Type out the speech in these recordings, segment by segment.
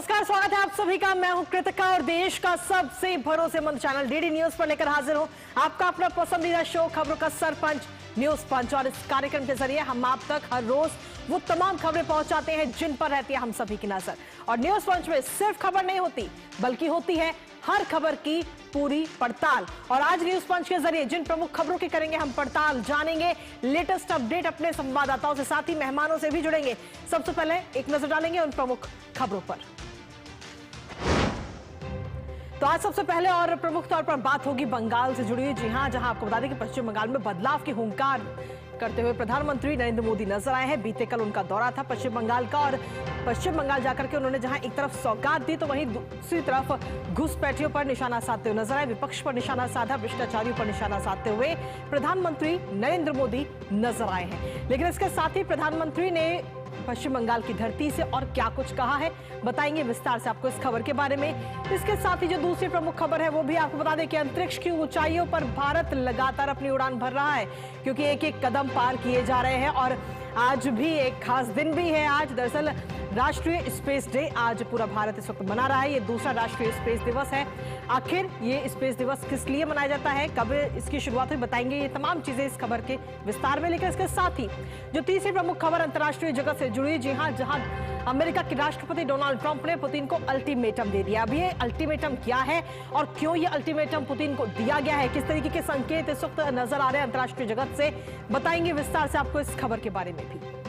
नमस्कार, स्वागत है आप सभी का। मैं हूं कृतिका और देश का सबसे भरोसेमंद चैनल डीडी न्यूज पर लेकर हाजिर हूं आपका अपना पसंदीदा शो खबरों का सरपंच न्यूज पंच। और इस कार्यक्रम के जरिए हम आप तक हर रोज वो तमाम खबरें पहुंचाते हैं जिन पर रहती है हम सभी की नजर। और न्यूज पंच में सिर्फ खबर नहीं होती बल्कि होती है हर खबर की पूरी पड़ताल। और आज न्यूज पंच के जरिए जिन प्रमुख खबरों की करेंगे हम पड़ताल, जानेंगे लेटेस्ट अपडेट अपने संवाददाताओं से, साथ ही मेहमानों से भी जुड़ेंगे। सबसे पहले एक नजर डालेंगे उन प्रमुख खबरों पर। तो आज सबसे पहले और प्रमुख तौर पर बात होगी बंगाल से जुड़ी हुई। जी हां, जहां आपको बता दें कि पश्चिम बंगाल में बदलाव की हुंकार करते हुए प्रधानमंत्री नरेंद्र मोदी नजर आए हैं। बीते कल उनका दौरा था पश्चिम बंगाल का और पश्चिम बंगाल जाकर के उन्होंने जहां एक तरफ सौगात दी तो वहीं दूसरी तरफ घुसपैठियों पर निशाना साधते हुए नजर आए। विपक्ष पर निशाना साधा, भ्रष्टाचारियों पर निशाना साधते हुए प्रधानमंत्री नरेंद्र मोदी नजर आए हैं। लेकिन इसके साथ ही प्रधानमंत्री ने पश्चिम बंगाल की धरती से और क्या कुछ कहा है, बताएंगे विस्तार से आपको इस खबर के बारे में। इसके साथ ही जो दूसरी प्रमुख खबर है वो भी आपको बता दें कि अंतरिक्ष की ऊंचाइयों पर भारत लगातार अपनी उड़ान भर रहा है, क्योंकि एक एक कदम पार किए जा रहे हैं। और आज भी एक खास दिन भी है। आज दरअसल राष्ट्रीय स्पेस डे आज पूरा भारत इस वक्त मना रहा है। ये दूसरा राष्ट्रीय स्पेस दिवस है। आखिर ये स्पेस दिवस किस लिए मनाया जाता है, कब इसकी शुरुआत हुई, बताएंगे ये तमाम चीजें इस खबर के विस्तार में। लेकिन इसके साथ ही जो तीसरी प्रमुख खबर अंतर्राष्ट्रीय जगत से जुड़ी, जी हां, जहां अमेरिका के राष्ट्रपति डोनाल्ड ट्रंप ने पुतिन को अल्टीमेटम दे दिया। अब ये अल्टीमेटम क्या है और क्यों ये अल्टीमेटम पुतिन को दिया गया है, किस तरीके के संकेत इस वक्त नजर आ रहे हैं अंतर्राष्ट्रीय जगत से, बताएंगे विस्तार से आपको इस खबर के बारे में भी।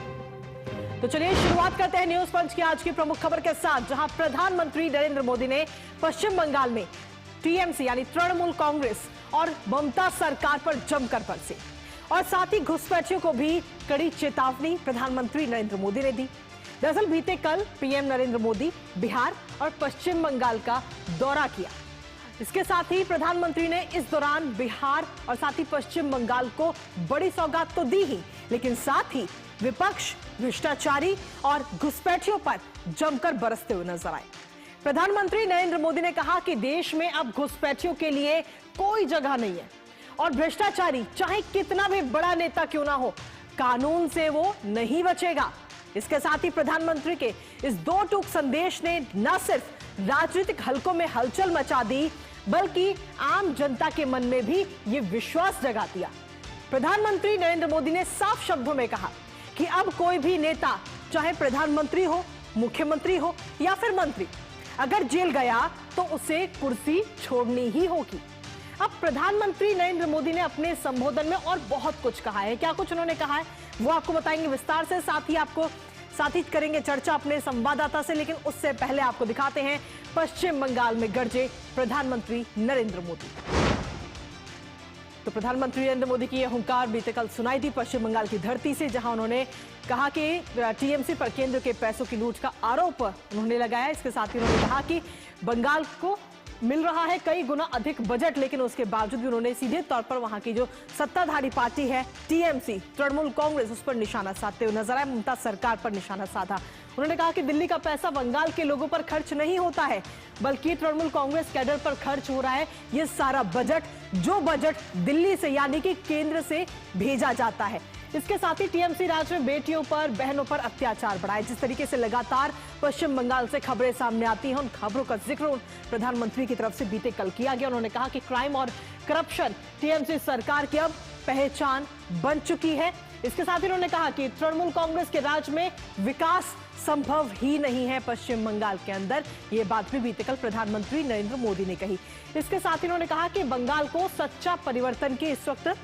तो चलिए शुरुआत करते हैं न्यूज पंच की आज की प्रमुख खबर के साथ, जहां प्रधानमंत्री नरेंद्र मोदी ने पश्चिम बंगाल में टीएमसी यानी तृणमूल कांग्रेस और ममता सरकार पर जमकर बरसे और साथ ही घुसपैठियों को भी कड़ी चेतावनी प्रधानमंत्री नरेंद्र मोदी ने दी। दरअसल बीते कल पीएम नरेंद्र मोदी बिहार और पश्चिम बंगाल का दौरा किया। इसके साथ ही प्रधानमंत्री ने इस दौरान बिहार और साथ ही पश्चिम बंगाल को बड़ी सौगात तो दी ही, लेकिन साथ ही विपक्ष, भ्रष्टाचारी और घुसपैठियों पर जमकर बरसते हुए नजर आए। प्रधानमंत्री नरेंद्र मोदी ने कहा कि देश में अब घुसपैठियों के लिए कोई जगह नहीं है और भ्रष्टाचारी चाहे कितना भी बड़ा नेता क्यों ना हो, कानून से वो नहीं बचेगा। इसके साथ ही प्रधानमंत्री के इस दो टूक संदेश ने न सिर्फ राजनीतिक हलकों में हलचल मचा दी, बल्कि आम जनता के मन में भी ये विश्वास जगा दिया। प्रधानमंत्री नरेंद्र मोदी ने साफ शब्दों में कहा कि अब कोई भी नेता, चाहे प्रधानमंत्री हो, मुख्यमंत्री हो या फिर मंत्री, अगर जेल गया तो उसे कुर्सी छोड़नी ही होगी। अब प्रधानमंत्री नरेंद्र मोदी ने अपने संबोधन में और बहुत कुछ कहा है। क्या कुछ उन्होंने कहा है वो आपको बताएंगे विस्तार से, साथ ही करेंगे चर्चा अपने संवाददाता से। लेकिन उससे पहले आपको दिखाते हैं पश्चिम बंगाल में गरजे प्रधानमंत्री नरेंद्र मोदी। तो प्रधानमंत्री नरेंद्र मोदी की यह हुंकार बीते कल सुनाई दी पश्चिम बंगाल की धरती से, जहां उन्होंने कहा कि टीएमसी पर केंद्र के पैसों की लूट का आरोप उन्होंने लगाया। इसके साथ ही उन्होंने कहा कि बंगाल को मिल रहा है कई गुना अधिक बजट, लेकिन उसके बावजूद भी उन्होंने सीधे तौर पर वहां की जो सत्ताधारी पार्टी है टीएमसी, तृणमूल कांग्रेस, उस पर निशाना साधते हुए नजर आए। ममता सरकार पर निशाना साधा। उन्होंने कहा कि दिल्ली का पैसा बंगाल के लोगों पर खर्च नहीं होता है, बल्कि तृणमूल कांग्रेस कैडर पर खर्च हो रहा है। ये सारा बजट, जो बजट दिल्ली से यानी कि केंद्र से भेजा जाता है। इसके साथ ही टीएमसी राज्य में बेटियों पर, बहनों पर अत्याचार बढ़ाए। जिस तरीके से लगातार पश्चिम बंगाल से खबरें सामने आती हैं, उन खबरों का जिक्र प्रधानमंत्री की तरफ से बीते कल किया गया। उन्होंने कहा कि क्राइम और करप्शन टीएमसी सरकार की अब पहचान बन चुकी है। इसके साथ ही उन्होंने कहा कि तृणमूल कांग्रेस के राज में विकास संभव ही नहीं है पश्चिम बंगाल के अंदर। ये बात भी बीते कल प्रधानमंत्री नरेंद्र मोदी ने कही। इसके साथ ही उन्होंने कहा कि बंगाल को सच्चा परिवर्तन की इस वक्त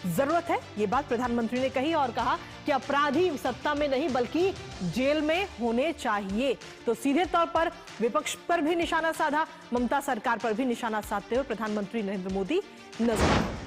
जरूरत है। ये बात प्रधानमंत्री ने कही और कहा कि अपराधी सत्ता में नहीं बल्कि जेल में होने चाहिए। तो सीधे तौर पर विपक्ष पर भी निशाना साधा, ममता सरकार पर भी निशाना साधते हुए प्रधानमंत्री नरेंद्र मोदी नजर आए।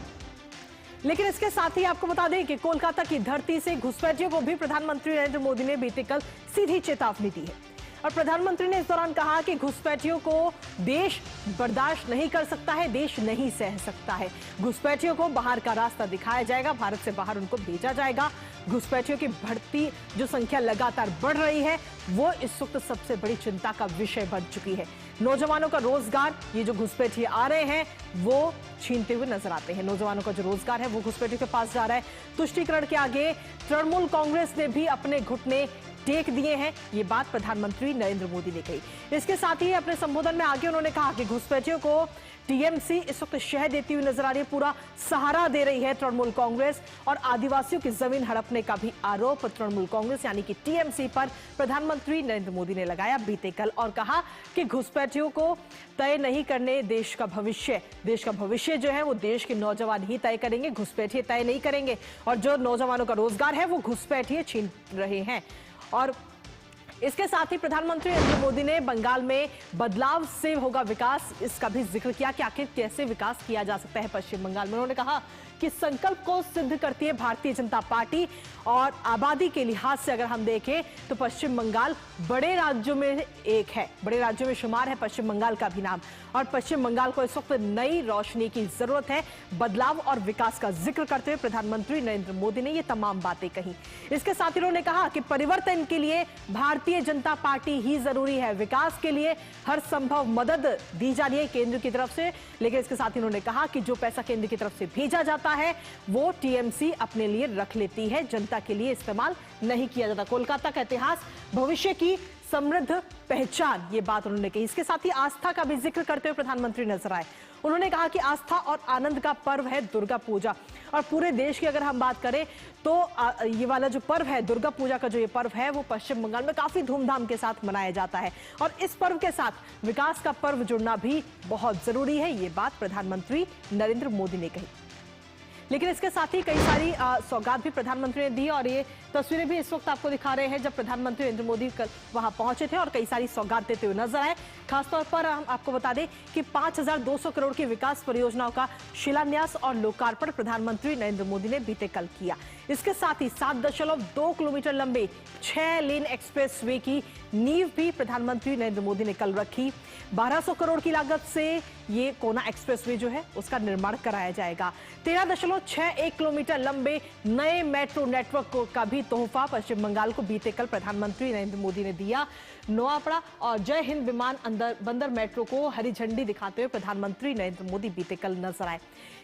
लेकिन इसके साथ ही आपको बता दें कि कोलकाता की धरती से घुसपैठियों को भी प्रधानमंत्री नरेंद्र मोदी ने बीते कल सीधी चेतावनी दी है। और प्रधानमंत्री ने इस दौरान कहा कि घुसपैठियों को देश बर्दाश्त नहीं कर सकता है, देश नहीं सह सकता है। घुसपैठियों को बाहर का रास्ता दिखाया जाएगा, भारत से बाहर उनको भेजा जाएगा। घुसपैठियों की बढ़ती जो संख्या लगातार बढ़ रही है, वो इस वक्त सबसे बड़ी चिंता का विषय बन चुकी है। नौजवानों का रोजगार ये जो घुसपैठिए आ रहे हैं वो छीनते हुए नजर आते हैं। नौजवानों का जो रोजगार है वो घुसपैठियों के पास जा रहा है। तुष्टीकरण के आगे तृणमूल कांग्रेस ने भी अपने घुटने टेक दिए हैं। ये बात प्रधानमंत्री नरेंद्र मोदी ने कही। इसके साथ ही अपने संबोधन में आगे उन्होंने कहा कि घुसपैठियों को टीएमसी इस वक्त शह देती हुई नजर आ रही है, पूरा सहारा दे रही है तृणमूल कांग्रेस, और आदिवासियों की जमीन हड़पने का भी आरोप तृणमूल कांग्रेस यानी कि टीएमसी पर प्रधानमंत्री नरेंद्र मोदी ने लगाया बीते कल, और कहा कि घुसपैठियों को तय नहीं करने देश का भविष्य। देश का भविष्य जो है वो देश के नौजवान ही तय करेंगे, घुसपैठिए तय नहीं करेंगे, और जो नौजवानों का रोजगार है वो घुसपैठिए छीन रहे हैं। और इसके साथ ही प्रधानमंत्री नरेंद्र मोदी ने बंगाल में बदलाव से होगा विकास, इसका भी जिक्र किया कि आखिर कैसे विकास किया जा सकता है पश्चिम बंगाल में। उन्होंने कहा कि संकल्प को सिद्ध करती है भारतीय जनता पार्टी, और आबादी के लिहाज से अगर हम देखें तो पश्चिम बंगाल बड़े राज्यों में एक है, बड़े राज्यों में शुमार है पश्चिम बंगाल का भी नाम, और पश्चिम बंगाल को इस वक्त नई रोशनी की जरूरत है। बदलाव और विकास का जिक्र करते हुए प्रधानमंत्री नरेंद्र मोदी ने ये तमाम बातें कही। इसके साथ ही उन्होंने कहा कि परिवर्तन के लिए भारतीय जनता पार्टी ही जरूरी है, विकास के लिए हर संभव मदद दी जा रही है केंद्र की तरफ से। लेकिन इसके साथ ही उन्होंने कहा कि जो पैसा केंद्र की तरफ से भेजा जाता है वो टीएमसी अपने लिए रख लेती है, जनता के लिए इस्तेमाल नहीं किया जाता। कोलकाता का इतिहास भविष्य की समृद्ध पहचान, ये बात उन्होंने कही। इसके साथ ही आस्था का भी जिक्र करते हुए प्रधानमंत्री नजर आए। उन्होंने कहा कि आस्था और आनंद का पर्व है दुर्गा पूजा, और पूरे देश की अगर हम बात करें तो ये वाला जो पर्व है दुर्गा पूजा का, जो ये पर्व है वो पश्चिम बंगाल में काफी धूमधाम के साथ मनाया जाता है, और इस पर्व के साथ विकास का पर्व जुड़ना भी बहुत जरूरी है, ये बात प्रधानमंत्री नरेंद्र मोदी ने कही। लेकिन इसके साथ ही कई सारी सौगात भी प्रधानमंत्री ने दी, और ये तस्वीरें भी इस वक्त आपको दिखा रहे हैं जब प्रधानमंत्री नरेंद्र मोदी कल वहां पहुंचे थे और कई सारी सौगात देते हुए नजर आए। खासतौर पर हम आपको बता दें कि 5200 करोड़ की विकास परियोजनाओं का शिलान्यास और लोकार्पण प्रधानमंत्री नरेंद्र मोदी ने बीते कल किया। इसके साथ ही 7.2 किलोमीटर लंबे 6 लेन एक्सप्रेस वे की नींव भी प्रधानमंत्री नरेंद्र मोदी ने कल रखी। 1200 करोड़ की लागत से ये कोना एक्सप्रेसवे जो है उसका निर्माण कराया जाएगा। 13.61 किलोमीटर लंबे नए मेट्रो नेटवर्क का भी तोहफा पश्चिम बंगाल को बीते कल प्रधानमंत्री नरेंद्र मोदी ने दिया। नोआपड़ा और जय हिंद विमान बंदर मेट्रो को हरी झंडी दिखाते हुए प्रधानमंत्री नरेंद्र मोदी बीते कल नजर आए।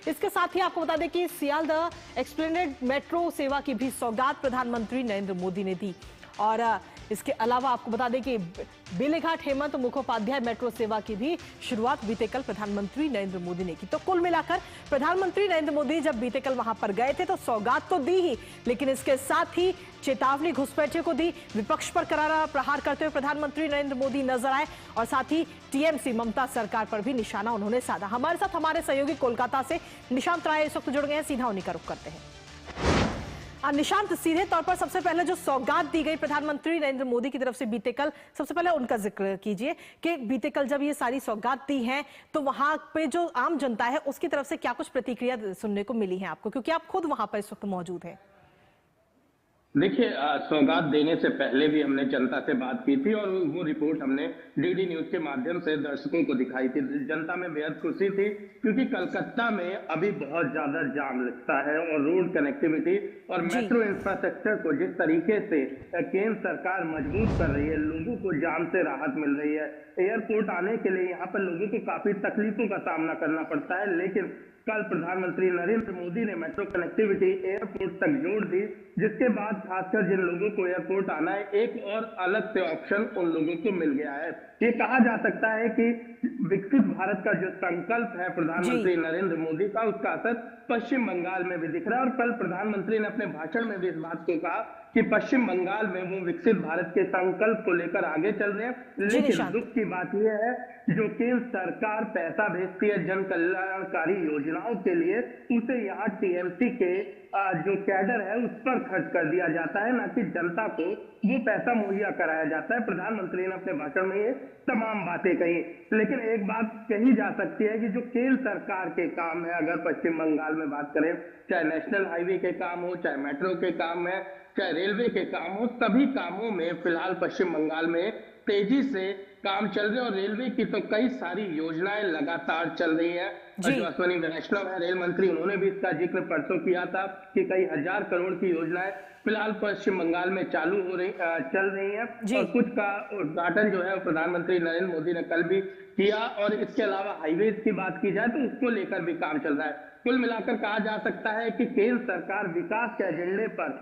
इसके साथ ही आपको बता दें कि सियालदह एक्सप्लेनेड मेट्रो सेवा की भी सौगात प्रधानमंत्री नरेंद्र मोदी ने दी, और इसके अलावा आपको बता दें कि बेलेघाट हेमंत मुखोपाध्याय मेट्रो सेवा की भी शुरुआत बीते कल प्रधानमंत्री नरेंद्र मोदी ने की। तो कुल मिलाकर प्रधानमंत्री नरेंद्र मोदी जब बीते कल वहां पर गए थे तो सौगात तो दी ही, लेकिन इसके साथ ही चेतावनी घुसपैठियों को दी। विपक्ष पर करारा प्रहार करते हुए प्रधानमंत्री नरेंद्र मोदी नजर आए, और साथ ही टीएमसी ममता सरकार पर भी निशाना उन्होंने साधा। हमारे साथ हमारे सहयोगी कोलकाता से निशांत राय इस वक्त जुड़ गए हैं, सीधा उन्हीं का रुख करते हैं। निशांत, सीधे तौर पर सबसे पहले जो सौगात दी गई प्रधानमंत्री नरेंद्र मोदी की तरफ से बीते कल, सबसे पहले उनका जिक्र कीजिए कि बीते कल जब ये सारी सौगात दी हैं तो वहां पे जो आम जनता है उसकी तरफ से क्या कुछ प्रतिक्रिया सुनने को मिली है आपको, क्योंकि आप खुद वहां पर इस वक्त मौजूद हैं? देखिए, सौगात देने से पहले भी हमने जनता से बात की थी और वो रिपोर्ट हमने डीडी न्यूज के माध्यम से दर्शकों को दिखाई थी। जनता में बेहद खुशी थी क्योंकि कलकत्ता में अभी बहुत ज्यादा जाम लगता है, और रोड कनेक्टिविटी और मेट्रो इंफ्रास्ट्रक्चर को जिस तरीके से केंद्र सरकार मजबूत कर रही है, लोगों को जाम से राहत मिल रही है। एयरपोर्ट आने के लिए यहाँ पर लोगों को काफी तकलीफों का सामना करना पड़ता है, लेकिन कल प्रधानमंत्री नरेंद्र मोदी ने मेट्रो कनेक्टिविटी एयरपोर्ट तक जोड़ दी, जिसके बाद खासकर जिन लोगों को एयरपोर्ट आना है एक और अलग से ऑप्शन उन लोगों को मिल गया है। ये कहा जा सकता है कि विकसित भारत का जो संकल्प है प्रधानमंत्री नरेंद्र मोदी का, उसका असर पश्चिम बंगाल में भी दिख रहा है। और कल प्रधानमंत्री ने अपने भाषण में भी इस बात को कहा कि पश्चिम बंगाल में वो विकसित भारत के संकल्प को लेकर आगे चल रहे हैं। लेकिन दुख की बात यह है, जो केंद्र सरकार पैसा भेजती है जन कल्याणकारी योजनाओं के लिए, उसे यहाँ टीएमसी के जो कैडर है उस पर खर्च कर दिया जाता है, ना कि जनता को वो पैसा मुहैया कराया जाता है। प्रधानमंत्री ने अपने भाषण में ये तमाम बातें कही। लेकिन एक बात कही जा सकती है कि जो केंद्र सरकार के काम है, अगर पश्चिम बंगाल में बात करें, चाहे नेशनल हाईवे के काम हो, चाहे मेट्रो के काम है, चाहे रेलवे के काम हो, सभी कामों में फिलहाल पश्चिम बंगाल में तेजी से काम चल रहे हैं। और रेलवे की तो कई सारी योजनाएं लगातार चल रही है। जो अश्विनी वैष्णव है रेल मंत्री, उन्होंने भी इसका जिक्र परसों किया था कि कई हजार करोड़ की योजनाएं फिलहाल पश्चिम बंगाल में चल रही है। जी। और कुछ का उद्घाटन जो है वो प्रधानमंत्री नरेंद्र मोदी ने कल भी किया। और इसके अलावा हाईवेज की बात की जाए तो उसको लेकर भी काम चल रहा है। कुल मिलाकर कहा जा सकता है कि केंद्र सरकार विकास के एजेंडे पर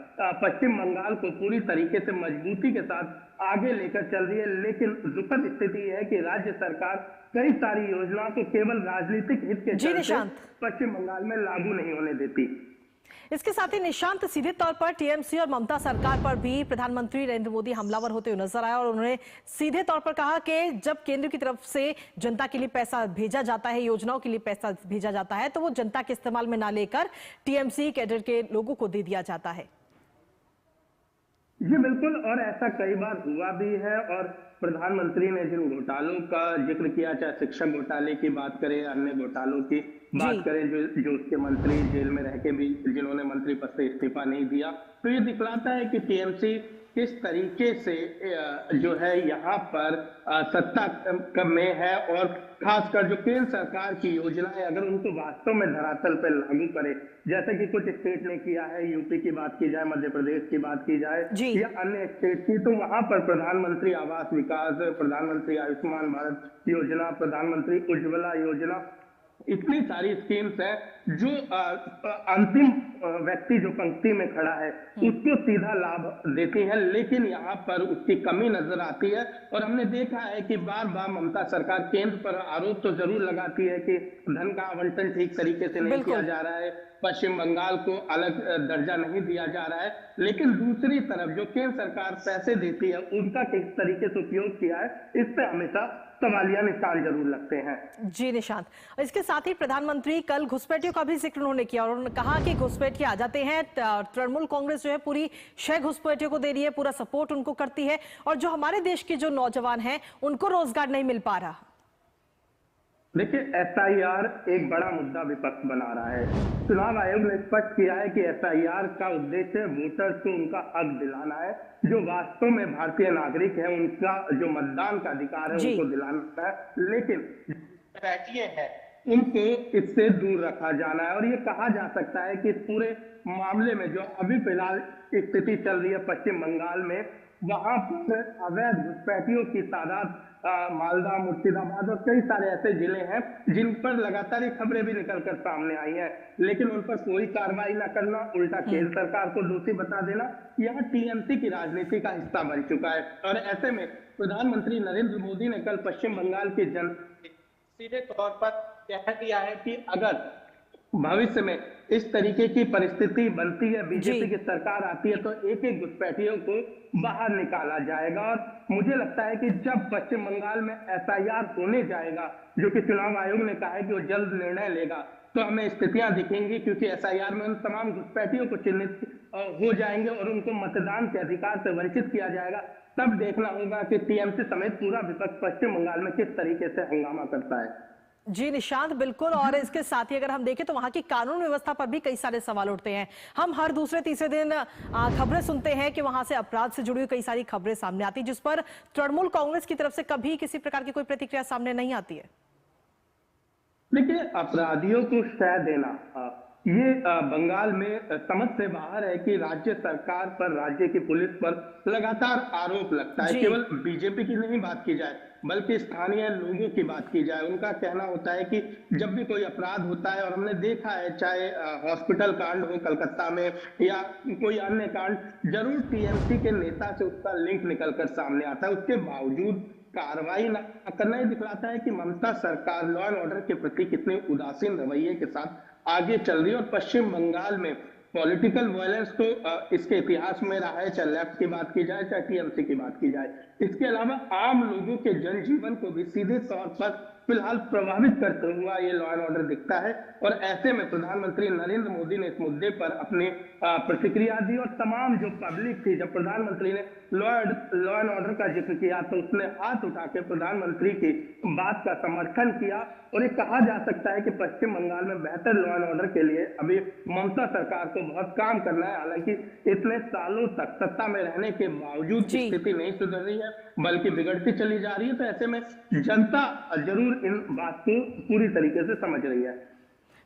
पश्चिम बंगाल को पूरी तरीके से मजबूती के साथ आगे लेकर चल रही है। लेकिन दुखद स्थिति है कि राज्य सरकार कई सारी योजनाओं को केवल राजनीतिक हित के जी चलते निशांत, पश्चिम बंगाल में लागू नहीं होने देती। इसके साथ ही निशांत, सीधे तौर पर टीएमसी और ममता सरकार पर भी प्रधानमंत्री नरेंद्र मोदी हमलावर होते हुए नजर आए और उन्होंने सीधे तौर पर कहा कि जब केंद्र की तरफ से जनता के लिए पैसा भेजा जाता है, योजनाओं के लिए पैसा भेजा जाता है, तो वो जनता के इस्तेमाल में ना लेकर टीएमसी कैडर के लोगों को दे दिया जाता है। जी बिल्कुल, और ऐसा कई बार हुआ भी है। और प्रधानमंत्री ने जिन घोटालों का जिक्र किया, चाहे शिक्षक घोटाले की बात करें, अन्य घोटालों की बात करें, जो उसके मंत्री जेल में रह के भी जिन्होंने मंत्री पद से इस्तीफा नहीं दिया, तो ये दिखलाता है कि टीएमसी किस तरीके से जो है यहाँ पर सत्ता में है। और खासकर जो केंद्र सरकार की योजनाएं अगर उनको वास्तव में धरातल पर लागू करे, जैसे कि कुछ स्टेट ने किया है, यूपी की बात की जाए, मध्य प्रदेश की बात की जाए या अन्य स्टेट की, तो वहां पर प्रधानमंत्री आवास विकास, प्रधानमंत्री आयुष्मान भारत योजना, प्रधानमंत्री उज्ज्वला योजना, इतनी सारी स्कीम्स है जो अंतिम व्यक्ति जो पंक्ति में खड़ा है उसको सीधा लाभ देती है। लेकिन यहाँ पर उसकी कमी नजर आती है। और हमने देखा है कि बार बार ममता सरकार केंद्र पर आरोप तो जरूर लगाती है कि धन का आवंटन ठीक तरीके से नहीं किया जा रहा है, पश्चिम बंगाल को अलग दर्जा नहीं दिया जा रहा है, लेकिन दूसरी तरफ जो केंद्र सरकार पैसे देती है उनका किस तरीके से उपयोग किया है, इस पे हमेशा सवालिया निशान जरूर लगते हैं। जी निशांत, इसके साथ ही प्रधानमंत्री कल घुसपैठियों का भी जिक्र उन्होंने किया और उन्होंने कहा कि घुसपैठिए आ जाते हैं, तृणमूल कांग्रेस जो है पूरी शय घुसपैठियों को दे रही है, पूरा सपोर्ट उनको करती है, और जो हमारे देश के जो नौजवान हैं उनको रोजगार नहीं मिल पा रहा। देखिए, एसआईआर एक बड़ा मुद्दा विपक्ष बना रहा है। चुनाव आयोग ने स्पष्ट किया है कि एसआईआर का उद्देश्य वोटर्स को उनका हक दिलाना है, जो वास्तव में भारतीय नागरिक है उनका जो मतदान का अधिकार है उनको दिलाना है। लेकिन बैठिए है उनको इससे दूर रखा जाना है। और ये कहा जा सकता है कि इस पूरे मामले में जो अभी फिलहाल स्थिति चल रही है पश्चिम बंगाल में, वहां पर अवैध घुसपैठियों की तादाद मालदा, मुर्शिदाबाद और कई सारे ऐसे जिले हैं जिन पर लगातार ये खबरें भी निकलकर सामने आई हैं, लेकिन उन पर कोई कार्रवाई न करना, उल्टा केंद्र सरकार को दोषी बता देना, यह टीएमसी की राजनीति का हिस्सा बन चुका है। और ऐसे में प्रधानमंत्री नरेंद्र मोदी ने कल पश्चिम बंगाल के जन सीधे तौर पर कह दिया है कि अगर भविष्य में इस तरीके की परिस्थिति बनती है, बीजेपी की सरकार आती है, तो एक एक घुसपैठियों को बाहर निकाला जाएगा। और मुझे लगता है कि जब पश्चिम बंगाल में एसआईआर होने जाएगा, जो कि चुनाव आयोग ने कहा है कि वो जल्द निर्णय लेगा, तो हमें स्थितियां दिखेंगी, क्योंकि एसआईआर में उन तमाम घुसपैठियों को चिन्हित हो जाएंगे और उनको मतदान के अधिकार से वंचित किया जाएगा। तब देखना होगा कि टीएमसी समेत पूरा विपक्ष पश्चिम बंगाल में किस तरीके से हंगामा करता है। जी निशांत, बिल्कुल। और इसके साथ ही अगर हम देखें तो वहां की कानून व्यवस्था पर भी कई सारे सवाल उठते हैं। हम हर दूसरे तीसरे दिन खबरें सुनते हैं कि वहां से अपराध से जुड़ी हुई कई सारी खबरें सामने आती, जिस पर तृणमूल कांग्रेस की तरफ से कभी किसी प्रकार की कोई प्रतिक्रिया सामने नहीं आती है। देखिए, अपराधियों को शय देना ये बंगाल में समझ से बाहर है कि राज्य सरकार पर, राज्य की पुलिस पर लगातार आरोप लगता है। केवल बीजेपी की नहीं बात की जाए, बल्कि स्थानीय लोगों की बात की जाए, उनका कहना होता है कि जब भी कोई अपराध होता है, और हमने देखा है चाहे हॉस्पिटल कांड हो कलकत्ता में या कोई अन्य कांड, जरूर टीएमसी के नेता से उसका लिंक निकलकर सामने आता है। उसके बावजूद कार्रवाई न करना ही दिखलाता है कि ममता सरकार लॉ एंड ऑर्डर के प्रति कितने उदासीन रवैये के साथ आगे चल रही है। और पश्चिम बंगाल में पॉलिटिकल वायलेंस तो इसके इतिहास में रहा है, चाहे लेफ्ट की बात की जाए चाहे टीएमसी की बात की जाए। इसके अलावा आम लोगों के जनजीवन को भी सीधे तौर पर फिलहाल प्रभावित करता हुआ ये लॉ एंड ऑर्डर दिखता है। और ऐसे में प्रधानमंत्री नरेंद्र मोदी ने इस मुद्दे पर अपनी प्रतिक्रिया दी। और तमाम जो पब्लिक थी, जब प्रधानमंत्री ने लॉ एंड ऑर्डर का जिक्र किया तो उसने हाथ उठा के प्रधानमंत्री की बात का समर्थन किया। और ये कहा जा सकता है कि पश्चिम बंगाल में बेहतर लॉ एंड ऑर्डर के लिए अभी ममता सरकार को बहुत काम करना है। हालांकि इतने सालों तक सत्ता में रहने के बावजूद स्थिति नहीं सुधर रही है, बल्कि बिगड़ती चली जा रही है। तो ऐसे में जनता जरूर इन बात को पूरी तरीके से समझ रही है।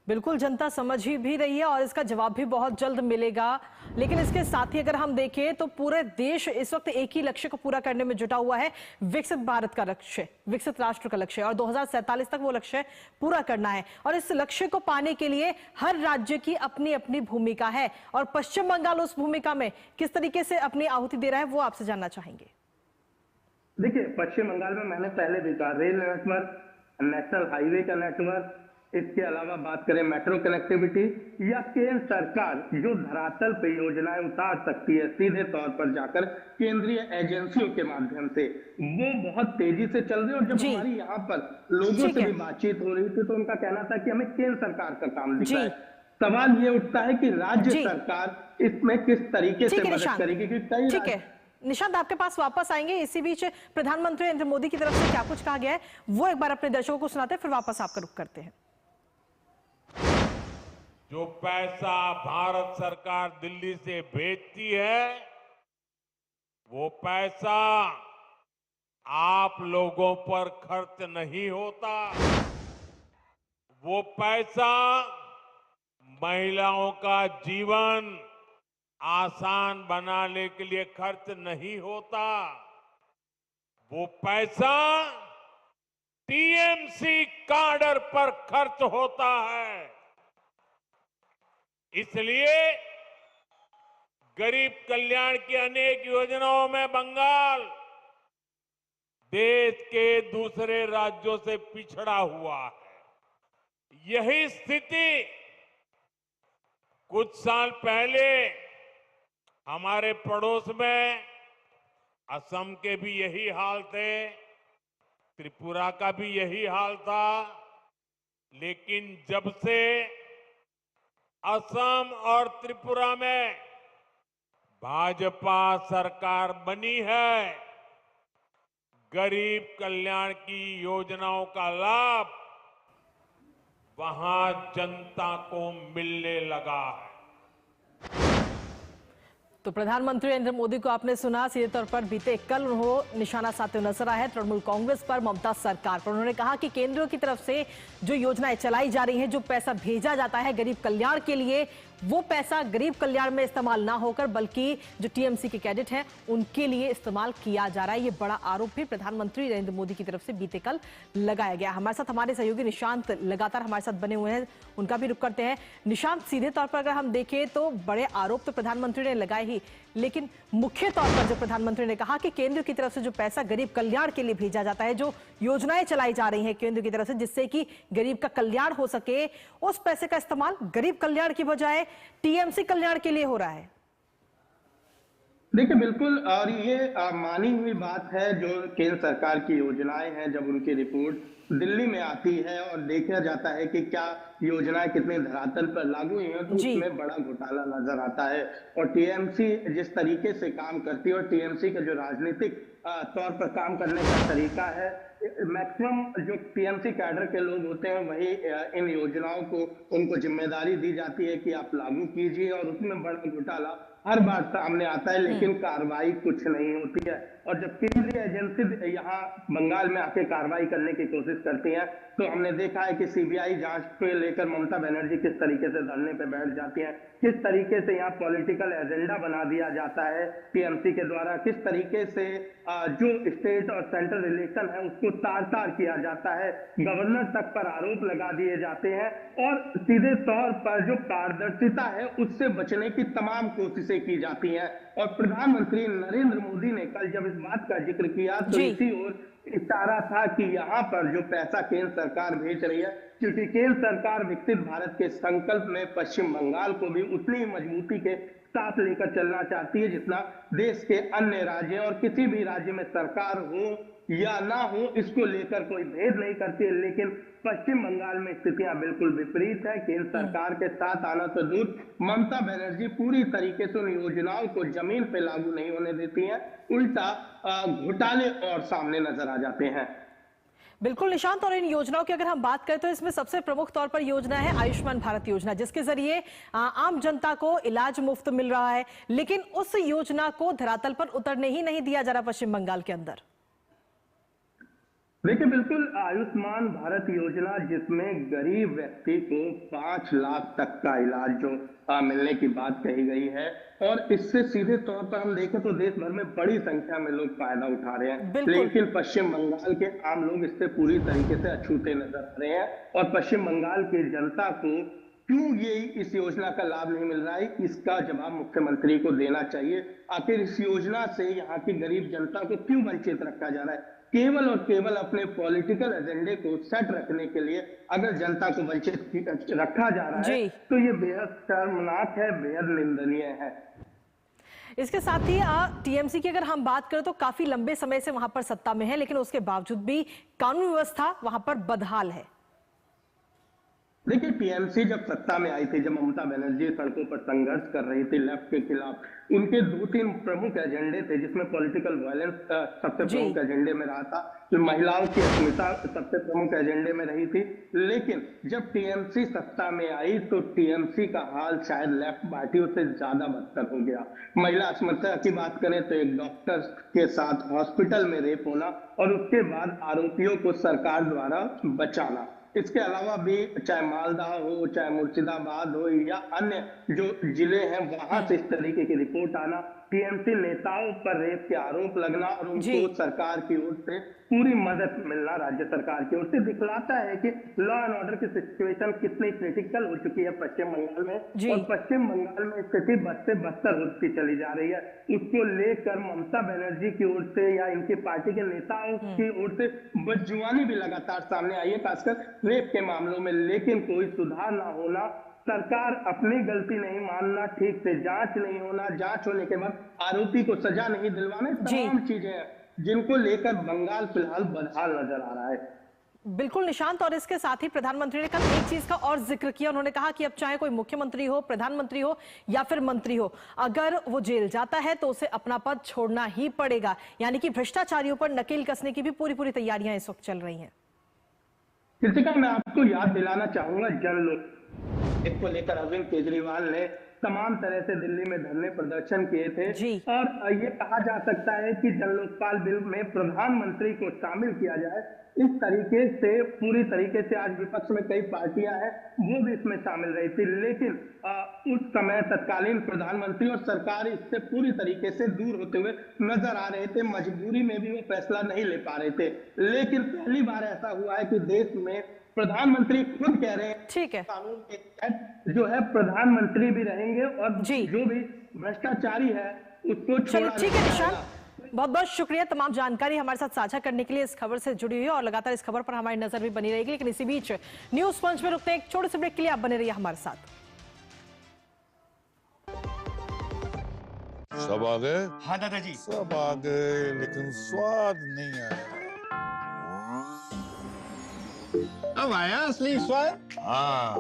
बिल्कुल, जनता समझ ही भी रही है और इसका जवाब भी बहुत जल्द मिलेगा। लेकिन इसके साथ ही अगर हम देखें तो पूरे देश इस वक्त एक ही लक्ष्य को पूरा करने में जुटा हुआ है, विकसित भारत का लक्ष्य, विकसित राष्ट्र का लक्ष्य, और 2047 तक वो लक्ष्य पूरा करना है। और इस लक्ष्य को पाने के लिए हर राज्य की अपनी अपनी भूमिका है और पश्चिम बंगाल उस भूमिका में किस तरीके से अपनी आहुति दे रहा है वो आपसे जानना चाहेंगे। देखिए, पश्चिम बंगाल में मैंने पहले भी कहा, रेल नेटवर्क, नेशनल हाईवे का नेटवर्क, इसके अलावा बात करें मेट्रो कनेक्टिविटी, या केंद्र सरकार जो धरातल पे योजनाएं उतार सकती है सीधे तौर पर जाकर केंद्रीय एजेंसियों के माध्यम से, वो बहुत तेजी से चल रही है। और जब हमारी यहाँ पर लोगों से भी बातचीत हो रही थी तो उनका कहना था कि हमें केंद्र सरकार का काम दिख रहा है। सवाल ये उठता है कि राज्य सरकार इसमें किस तरीके से मदद करेगी, क्योंकि ठीक है निशांत, आपके पास वापस आएंगे। इसी बीच प्रधानमंत्री नरेंद्र मोदी की तरफ से क्या कुछ कहा गया है वो एक बार अपने दर्शकों को सुनाते हैं, फिर वापस आपका रुख करते हैं। जो पैसा भारत सरकार दिल्ली से भेजती है वो पैसा आप लोगों पर खर्च नहीं होता, वो पैसा महिलाओं का जीवन आसान बनाने के लिए खर्च नहीं होता, वो पैसा टीएमसी काडर पर खर्च होता है। इसलिए गरीब कल्याण की अनेक योजनाओं में बंगाल देश के दूसरे राज्यों से पिछड़ा हुआ है। यही स्थिति कुछ साल पहले हमारे पड़ोस में असम के भी यही हाल थे, त्रिपुरा का भी यही हाल था। लेकिन जब से असम और त्रिपुरा में भाजपा सरकार बनी है, गरीब कल्याण की योजनाओं का लाभ वहां जनता को मिलने लगा है। तो प्रधानमंत्री नरेंद्र मोदी को आपने सुना, सीधे तौर पर बीते कल उन्होंने निशाना साधते नजर आए हैं तृणमूल कांग्रेस पर, ममता सरकार पर। उन्होंने कहा कि केंद्र की तरफ से जो योजनाएं चलाई जा रही हैं, जो पैसा भेजा जाता है गरीब कल्याण के लिए, वो पैसा गरीब कल्याण में इस्तेमाल ना होकर बल्कि जो टीएमसी के कैडेट हैं उनके लिए इस्तेमाल किया जा रहा है। ये बड़ा आरोप भी प्रधानमंत्री नरेंद्र मोदी की तरफ से बीते कल लगाया गया। हमारे साथ हमारे सहयोगी निशांत लगातार हमारे साथ बने हुए हैं, उनका भी रुख करते हैं। निशांत, सीधे तौर पर अगर हम देखें तो बड़े आरोप तो प्रधानमंत्री ने लगाए ही, लेकिन मुख्य तौर पर जो प्रधानमंत्री ने कहा कि केंद्र की तरफ से जो पैसा गरीब कल्याण के लिए भेजा जाता है, जो योजनाएं चलाई जा रही हैं केंद्र की तरफ से जिससे कि गरीब का कल्याण हो सके, उस पैसे का इस्तेमाल गरीब कल्याण की बजाय टीएमसी कल्याण के लिए हो रहा है। देखिए, बिल्कुल, और ये मानी हुई बात है। जो केंद्र सरकार की योजनाएं हैं, जब उनकी रिपोर्ट दिल्ली में आती है और देखा जाता है कि क्या योजनाएं कितने धरातल पर लागू हुई हैं, तो उसमें बड़ा घोटाला नजर आता है। और टीएमसी जिस तरीके से काम करती है और टीएमसी का जो राजनीतिक तौर पर काम करने का तरीका है, मैक्सिमम जो टीएमसी कैडर के लोग होते हैं वही इन योजनाओं को उनको जिम्मेदारी दी जाती है कि आप लागू कीजिए, और उसमें बड़ा घोटाला हर बार सामने आता है, लेकिन कार्रवाई कुछ नहीं होती है। और जब केंद्रीय एजेंसी यहाँ बंगाल में आके कार्रवाई करने की कोशिश करती है, तो हमने देखा है कि सीबीआई जांच को लेकर ममता बनर्जी किस तरीके से धरने पे बैठ जाती हैं, किस तरीके से यहाँ पॉलिटिकल एजेंडा बना दिया जाता है टीएमसी के द्वारा, किस तरीके से जो स्टेट और सेंट्रल रिलेशन है उसको तार तार किया जाता है, गवर्नर तक पर आरोप लगा दिए जाते हैं, और सीधे तौर पर जो पारदर्शिता है उससे बचने की तमाम कोशिशें की जाती हैं। और प्रधानमंत्री नरेंद्र मोदी ने कल जब इस बात का जिक्र किया तो इसी ओर इशारा था कि यहाँ पर जो पैसा केंद्र सरकार भेज रही है, क्योंकि केंद्र सरकार विकसित भारत के संकल्प में पश्चिम बंगाल को भी उतनी ही मजबूती के साथ लेकर चलना चाहती है जितना देश के अन्य राज्य, और किसी भी राज्य में सरकार हो या ना हो इसको लेकर कोई भेद नहीं करती है। लेकिन पश्चिम बंगाल में स्थितियां बिल्कुल विपरीत है। केंद्र सरकार के साथ आना तो दूर, ममता बनर्जी पूरी तरीके से उन योजनाओं को जमीन पे लागू नहीं होने देती हैं, उल्टा घोटाले और सामने नजर आ जाते हैं। बिल्कुल निशांत, और इन योजनाओं की अगर हम बात करें तो इसमें सबसे प्रमुख तौर पर योजना है आयुष्मान भारत योजना, जिसके जरिए आम जनता को इलाज मुफ्त मिल रहा है, लेकिन उस योजना को धरातल पर उतरने ही नहीं दिया जा रहा पश्चिम बंगाल के अंदर। देखिए, बिल्कुल आयुष्मान भारत योजना जिसमें गरीब व्यक्ति को 5 लाख तक का इलाज जो मिलने की बात कही गई है, और इससे सीधे तौर पर हम देखें तो देश भर में बड़ी संख्या में लोग फायदा उठा रहे हैं। बिल्कुल। लेकिन पश्चिम बंगाल के आम लोग इससे पूरी तरीके से अछूते नजर आ रहे हैं, और पश्चिम बंगाल की जनता को क्यों ये इस योजना का लाभ नहीं मिल रहा है, इसका जवाब मुख्यमंत्री को देना चाहिए। आखिर इस योजना से यहाँ की गरीब जनता को क्यों वंचित रखा जा रहा है? केवल और केवल अपने पॉलिटिकल एजेंडे को सेट रखने के लिए अगर जनता को वंचित रखा जा रहा है, तो ये बेहद शर्मनाक है, बेहद निंदनीय है। इसके साथ ही टीएमसी की अगर हम बात करें तो काफी लंबे समय से वहां पर सत्ता में है, लेकिन उसके बावजूद भी कानून व्यवस्था वहां पर बदहाल है। देखिए, टीएमसी जब सत्ता में आई थी, जब ममता बनर्जी सड़कों पर संघर्ष कर रही थी लेफ्ट के खिलाफ, उनके 2-3 प्रमुख एजेंडे थे, जिसमें पॉलिटिकल वायलेंस सबसे प्रमुख एजेंडे में रहा था, तो महिलाओं की अस्मिता सबसे प्रमुख एजेंडे में रही थी। लेकिन जब टीएमसी सत्ता में आई तो टीएमसी का हाल शायद लेफ्ट पार्टियों से ज्यादा बदतर हो गया। महिला अस्मिता की बात करें तो एक डॉक्टर के साथ हॉस्पिटल में रेप होना, और उसके बाद आरोपियों को सरकार द्वारा बचाना। इसके अलावा भी चाहे मालदा हो, चाहे मुर्शिदाबाद हो, या अन्य जो जिले हैं वहां से इस तरीके की रिपोर्ट आना, टीएमसी नेताओं पर रेप के आरोप लगना, और उनको सरकार की ओर से पूरी मदद मिलना, राज्य सरकार की ओर से, दिखलाता है कि लॉ एंड ऑर्डर की सिचुएशन कितनी क्रिटिकल हो चुकी है पश्चिम बंगाल में। और पश्चिम बंगाल में स्थिति बद से बदतर होती चली जा रही है। उसको लेकर ममता बनर्जी की ओर से या इनकी पार्टी के नेताओं की ओर से बदजुबानी भी लगातार सामने आई है, खासकर रेप के मामलों में। लेकिन कोई सुधार ना होना, सरकार अपनी गलती नहीं मानना, ठीक से जांच नहीं होना, जांच होने के बाद आरोपी को सजा नहीं दिलवाना, तमाम चीजें हैं जिनको लेकर बंगाल फिलहाल बदहाल नजर आ रहा है। बिल्कुल निशांत, और इसके साथ ही प्रधानमंत्री ने कल एक चीज का और जिक्र किया। उन्होंने कहा कि अब चाहे कोई मुख्यमंत्री हो, प्रधानमंत्री हो या फिर मंत्री हो, अगर वो जेल जाता है तो उसे अपना पद छोड़ना ही पड़ेगा। यानी कि भ्रष्टाचारियों पर नकेल कसने की भी पूरी तैयारियां इस वक्त चल रही हैं। कृतिका, मैं आपको याद दिलाना चाहूंगा, जन लोग इसको लेकर अरविंद केजरीवाल ने तमाम तरह से दिल्ली में धरने प्रदर्शन किए थे, और ये कहा जा सकता है कि जन लोकपाल बिल में प्रधानमंत्री को शामिल किया जाए। इस तरीके से पूरी तरीके से आज विपक्ष में कई पार्टियां हैं, वो भी इसमें शामिल रही थी। लेकिन उस समय तत्कालीन प्रधानमंत्री और सरकार इससे पूरी तरीके से दूर होते हुए नजर आ रहे थे, मजबूरी में भी वो फैसला नहीं ले पा रहे थे। लेकिन पहली बार ऐसा हुआ है कि देश में प्रधानमंत्री खुद कह रहे हैं, ठीक है, कानून के तहत जो है प्रधानमंत्री भी रहेंगे, और जो भी भ्रष्टाचारी है उसको छोड़ा। ठीक है निशांत, बहुत बहुत शुक्रिया तमाम जानकारी हमारे साथ साझा करने के लिए। इस खबर से जुड़ी हुई है और लगातार इस खबर पर हमारी नजर भी बनी रहेगी। लेकिन इसी बीच न्यूज पंच में रुकते हैं एक छोटे से ब्रेक के लिए। आप बने रहिए हमारे साथ। सब आ गए? हाँ दादाजी। सब आ गए, लेकिन स्वाद नहीं आया। अब आया असली स्वाद। हाँ,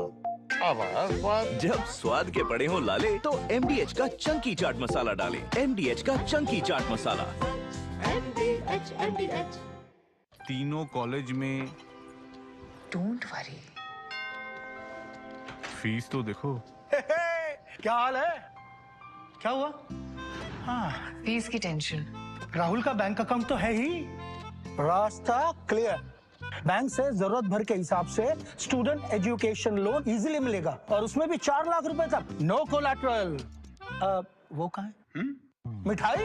अब आया स्वाद। जब स्वाद के पड़े हो लाले तो MDH का चंकी चाट मसाला डालें। MDH का चंकी चाट मसाला। MDH। तीनों कॉलेज में डोंट वरी, फीस तो देखो। क्या हाल है? क्या हुआ? हाँ, फीस की टेंशन। राहुल का बैंक अकाउंट तो है ही, रास्ता क्लियर। बैंक से जरूरत भर के हिसाब से स्टूडेंट एजुकेशन लोन इजीली मिलेगा, और उसमें भी 4 लाख रुपए तक, नो कोलैटरल। वो कहाँ है? मिठाई।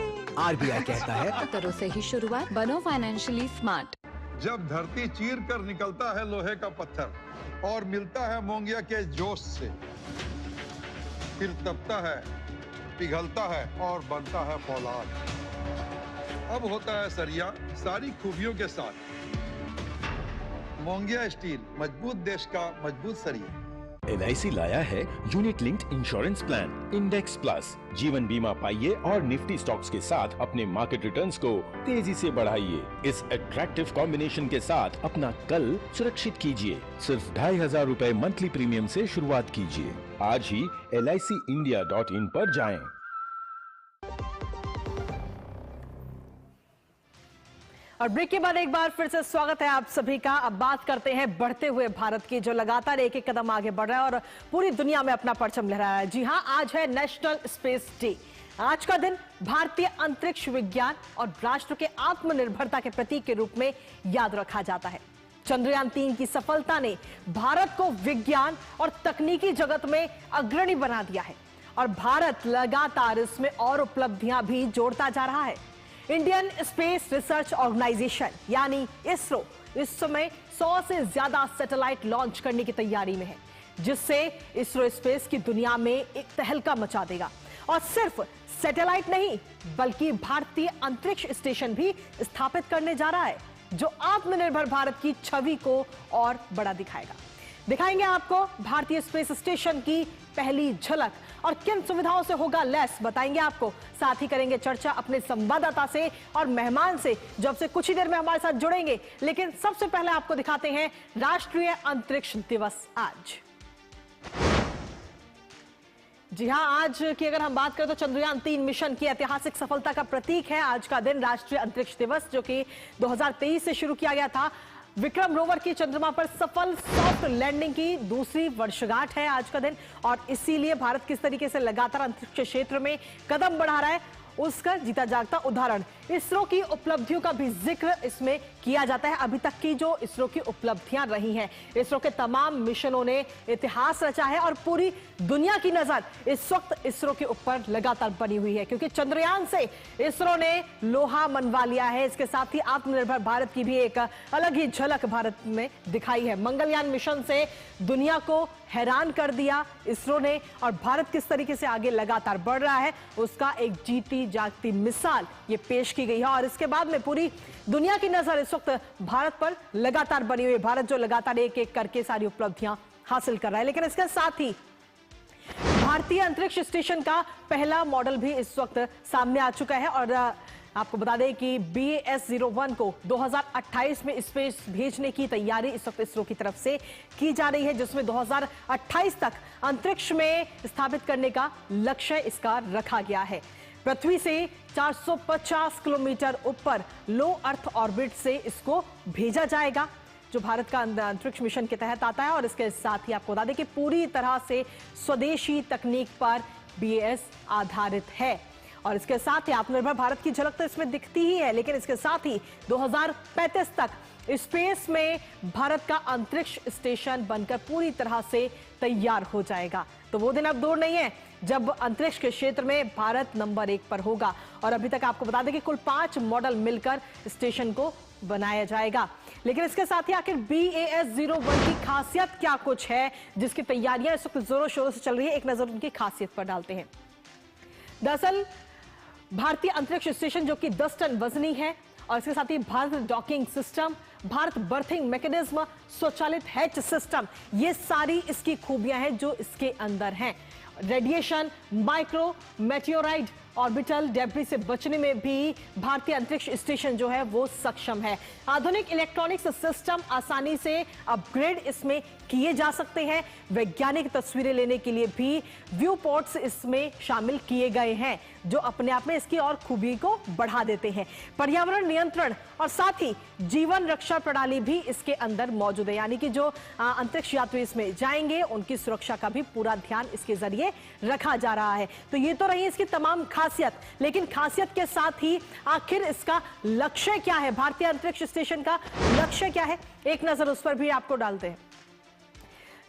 RBI कहता है करो से ही शुरुआत, बनो फाइनेंशियली स्मार्ट। जब धरती चीर कर निकलता है लोहे का पत्थर और मिलता है मोंगिया के जोश से, फिर तपता है, पिघलता है और बनता है फौलाद। अब होता है सरिया सारी खूबियों के साथ। मोंगिया स्टील, मजबूत देश का मजबूत सरिया। LIC लाया है unit linked insurance plan index plus. जीवन बीमा पाइए और निफ्टी स्टॉक्स के साथ अपने मार्केट रिटर्न्स को तेजी से बढ़ाइए। इस अट्रैक्टिव कॉम्बिनेशन के साथ अपना कल सुरक्षित कीजिए। सिर्फ 2500 रुपए मंथली प्रीमियम से शुरुआत कीजिए। आज ही LICindia.in पर जाएं। और ब्रेक के बाद एक बार फिर से स्वागत है आप सभी का। अब बात करते हैं बढ़ते हुए भारत की, जो लगातार एक कदम आगे बढ़ रहा है और पूरी दुनिया में अपना परचम लहरा रहा है। जी हां, आज है नेशनल स्पेस डे। आज का दिन भारतीय अंतरिक्ष विज्ञान और राष्ट्र के आत्मनिर्भरता के प्रतीक के रूप में याद रखा जाता है। चंद्रयान 3 की सफलता ने भारत को विज्ञान और तकनीकी जगत में अग्रणी बना दिया है और भारत लगातार इसमें और उपलब्धियां भी जोड़ता जा रहा है। इंडियन स्पेस रिसर्च ऑर्गेनाइजेशन यानी इसरो इस समय 100 से ज्यादा सैटेलाइट लॉन्च करने की तैयारी में है, जिससे इसरो स्पेस की दुनिया में एक तहलका मचा देगा। और सिर्फ सैटेलाइट नहीं बल्कि भारतीय अंतरिक्ष स्टेशन भी स्थापित करने जा रहा है, जो आत्मनिर्भर भारत की छवि को और बड़ा दिखाएगा। दिखाएंगे आपको भारतीय स्पेस स्टेशन की पहली झलक और किन सुविधाओं से होगा लैस, बताएंगे आपको। साथ ही करेंगे चर्चा अपने संवाददाता से और मेहमान से, जो अब से कुछ ही देर में हमारे साथ जुड़ेंगे। लेकिन सबसे पहले आपको दिखाते हैं राष्ट्रीय अंतरिक्ष दिवस आज। जी हां, आज की अगर हम बात करें तो चंद्रयान 3 मिशन की ऐतिहासिक सफलता का प्रतीक है आज का दिन, राष्ट्रीय अंतरिक्ष दिवस, जो कि 2023 से शुरू किया गया था। विक्रम रोवर की चंद्रमा पर सफल सॉफ्ट लैंडिंग की दूसरी वर्षगांठ है आज का दिन, और इसीलिए भारत किस तरीके से लगातार अंतरिक्ष क्षेत्र में कदम बढ़ा रहा है उसका जीता जागता उदाहरण। इसरो की उपलब्धियों का भी जिक्र इसमें किया जाता है। अभी तक की जो इसरो की उपलब्धियां रही हैं, इसरो के तमाम मिशनों ने इतिहास रचा है और पूरी दुनिया की नजर इस वक्त इसरो के ऊपर लगातार बनी हुई है, क्योंकि चंद्रयान से इसरो ने लोहा मनवा लिया है। इसके साथ ही आत्मनिर्भर भारत की भी एक अलग ही झलक भारत में दिखाई है। मंगलयान मिशन से दुनिया को हैरान कर दिया इसरो ने, और भारत किस तरीके से आगे लगातार बढ़ रहा है उसका एक जीती जागती मिसाल ये पेश की गई है। और इसके बाद में पूरी दुनिया की नजर इस वक्त भारत पर लगातार बनी हुई है। भारत जो लगातार एक एक करके सारी उपलब्धियां हासिल कर रहा है। लेकिन इसके साथ ही भारतीय अंतरिक्ष स्टेशन का पहला मॉडल भी इस वक्त सामने आ चुका है, और आपको बता दें कि BAS-01 को 2028 में स्पेस भेजने की तैयारी इस वक्त इसरो की तरफ से की जा रही है, जिसमें 2028 तक अंतरिक्ष में स्थापित करने का लक्ष्य इसका रखा गया है। पृथ्वी से 450 किलोमीटर ऊपर लो अर्थ ऑर्बिट से इसको भेजा जाएगा, जो भारत का अंतरिक्ष मिशन के तहत आता है। और इसके साथ ही आपको बता दें कि पूरी तरह से स्वदेशी तकनीक पर BAS आधारित है, और इसके साथ ही आत्मनिर्भर भारत की झलक तो इसमें दिखती ही है। लेकिन इसके साथ ही 2035 तक स्पेस में भारत का अंतरिक्ष स्टेशन बनकर पूरी तरह से तैयार हो जाएगा। तो वो दिन अब दूर नहीं है जब अंतरिक्ष के क्षेत्र में भारत नंबर 1 पर होगा। और अभी तक आपको बता दें कि कुल 5 मॉडल मिलकर स्टेशन को बनाया जाएगा। लेकिन इसके साथ ही आखिर BAS-01 की खासियत क्या कुछ है, जिसकी तैयारियां इस वक्त जोरों शोरों से चल रही है, एक नजर उनकी खासियत पर डालते हैं। दरअसल भारतीय अंतरिक्ष स्टेशन जो कि 10 टन वजनी है, और इसके साथ ही Bharat docking system, Bharat berthing mechanism, स्वचालित हैच सिस्टम, ये सारी इसकी खूबियां हैं जो इसके अंदर हैं। Radiation, micro meteoroid, orbital debris से बचने में भी भारतीय अंतरिक्ष स्टेशन जो है वो सक्षम है। आधुनिक इलेक्ट्रॉनिक्स सिस्टम आसानी से अपग्रेड इसमें किए जा सकते हैं। वैज्ञानिक तस्वीरें लेने के लिए भी व्यू पोर्ट्स इसमें शामिल किए गए हैं, जो अपने आप में इसकी और खूबी को बढ़ा देते हैं। पर्यावरण नियंत्रण और साथ ही जीवन रक्षा प्रणाली भी इसके अंदर मौजूद है, यानी कि जो अंतरिक्ष यात्री इसमें जाएंगे उनकी सुरक्षा का भी पूरा ध्यान इसके जरिए रखा जा रहा है। तो ये तो रही इसकी तमाम खासियत, लेकिन खासियत के साथ ही आखिर इसका लक्ष्य क्या है, भारतीय अंतरिक्ष स्टेशन का लक्ष्य क्या है, एक नजर उस पर भी आपको डालते हैं।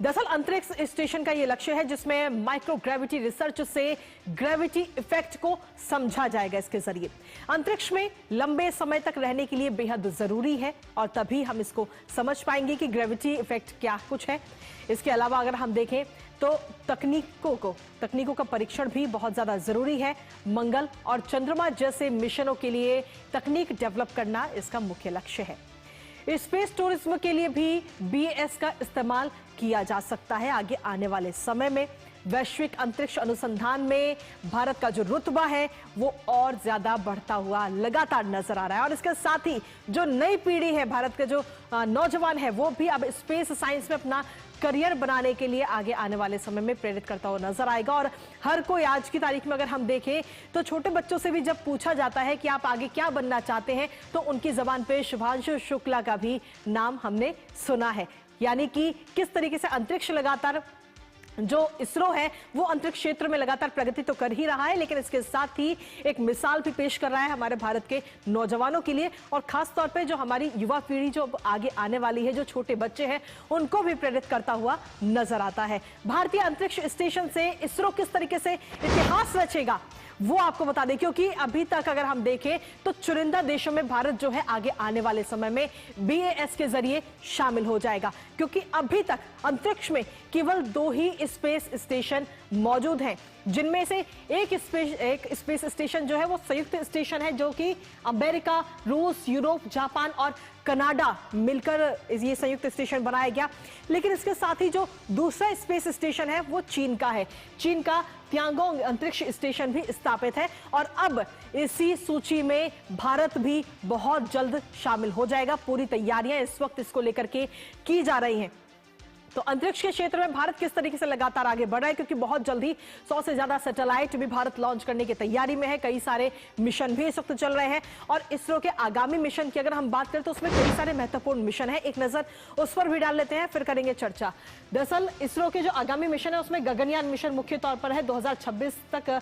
दरअसल अंतरिक्ष स्टेशन का यह लक्ष्य है जिसमें माइक्रोग्रेविटी रिसर्च से ग्रेविटी इफेक्ट को समझा जाएगा। इसके जरिए अंतरिक्ष में लंबे समय तक रहने के लिए बेहद जरूरी है, और तभी हम इसको समझ पाएंगे कि ग्रेविटी इफेक्ट क्या कुछ है। इसके अलावा अगर हम देखें तो तकनीकों का परीक्षण भी बहुत ज्यादा जरूरी है। मंगल और चंद्रमा जैसे मिशनों के लिए तकनीक डेवलप करना इसका मुख्य लक्ष्य है। स्पेस टूरिज्म के लिए भी BAS का इस्तेमाल किया जा सकता है। आगे आने वाले समय में वैश्विक अंतरिक्ष अनुसंधान में भारत का जो रुतबा है वो और ज्यादा बढ़ता हुआ लगातार नजर आ रहा है। और इसके साथ ही जो नई पीढ़ी है, भारत के जो नौजवान है, वो भी अब स्पेस साइंस में अपना करियर बनाने के लिए आगे आने वाले समय में प्रेरित करता हुआ नजर आएगा। और हर कोई आज की तारीख में अगर हम देखें तो छोटे बच्चों से भी जब पूछा जाता है कि आप आगे क्या बनना चाहते हैं, तो उनकी जबान पे शुभांशु शुक्ला का भी नाम हमने सुना है। यानी कि किस तरीके से अंतरिक्ष लगातार जो इसरो है वो अंतरिक्ष क्षेत्र में लगातार प्रगति तो कर ही रहा है, लेकिन इसके साथ ही एक मिसाल भी पेश कर रहा है हमारे भारत के नौजवानों के लिए, और खास तौर पे जो हमारी युवा पीढ़ी जो आगे आने वाली है, जो छोटे बच्चे हैं, उनको भी प्रेरित करता हुआ नजर आता है। भारतीय अंतरिक्ष स्टेशन से इसरो किस तरीके से इतिहास रचेगा वो आपको बता दें, क्योंकि अभी तक अगर हम देखें तो चुनिंदा देशों में भारत जो है आगे आने वाले समय में BAS के जरिए शामिल हो जाएगा, क्योंकि अभी तक अंतरिक्ष में केवल 2 ही स्पेस स्टेशन मौजूद हैं, जिनमें से एक स्पेस स्टेशन जो है वो संयुक्त स्टेशन है, जो कि अमेरिका, रूस, यूरोप, जापान और कनाडा मिलकर ये संयुक्त स्टेशन बनाया गया। लेकिन इसके साथ ही जो दूसरा स्पेस स्टेशन है वो चीन का है। चीन का तियांगोंग अंतरिक्ष स्टेशन भी स्थापित है, और अब इसी सूची में भारत भी बहुत जल्द शामिल हो जाएगा। पूरी तैयारियां इस वक्त इसको लेकर के की जा रही हैं। तो अंतरिक्ष के क्षेत्र में भारत किस तरीके से लगातार आगे बढ़ रहा है, क्योंकि बहुत जल्दी 100 से ज्यादा सैटेलाइट भी भारत लॉन्च करने की तैयारी में है। कई सारे मिशन भी इस वक्त चल रहे हैं, और इसरो के आगामी मिशन की अगर हम बात करें तो उसमें कई सारे महत्वपूर्ण मिशन है। एक नजर उस पर भी डाल लेते हैं, फिर करेंगे चर्चा। दरअसल इसरो के जो आगामी मिशन है उसमें गगनयान मिशन मुख्य तौर पर है, 2026 तक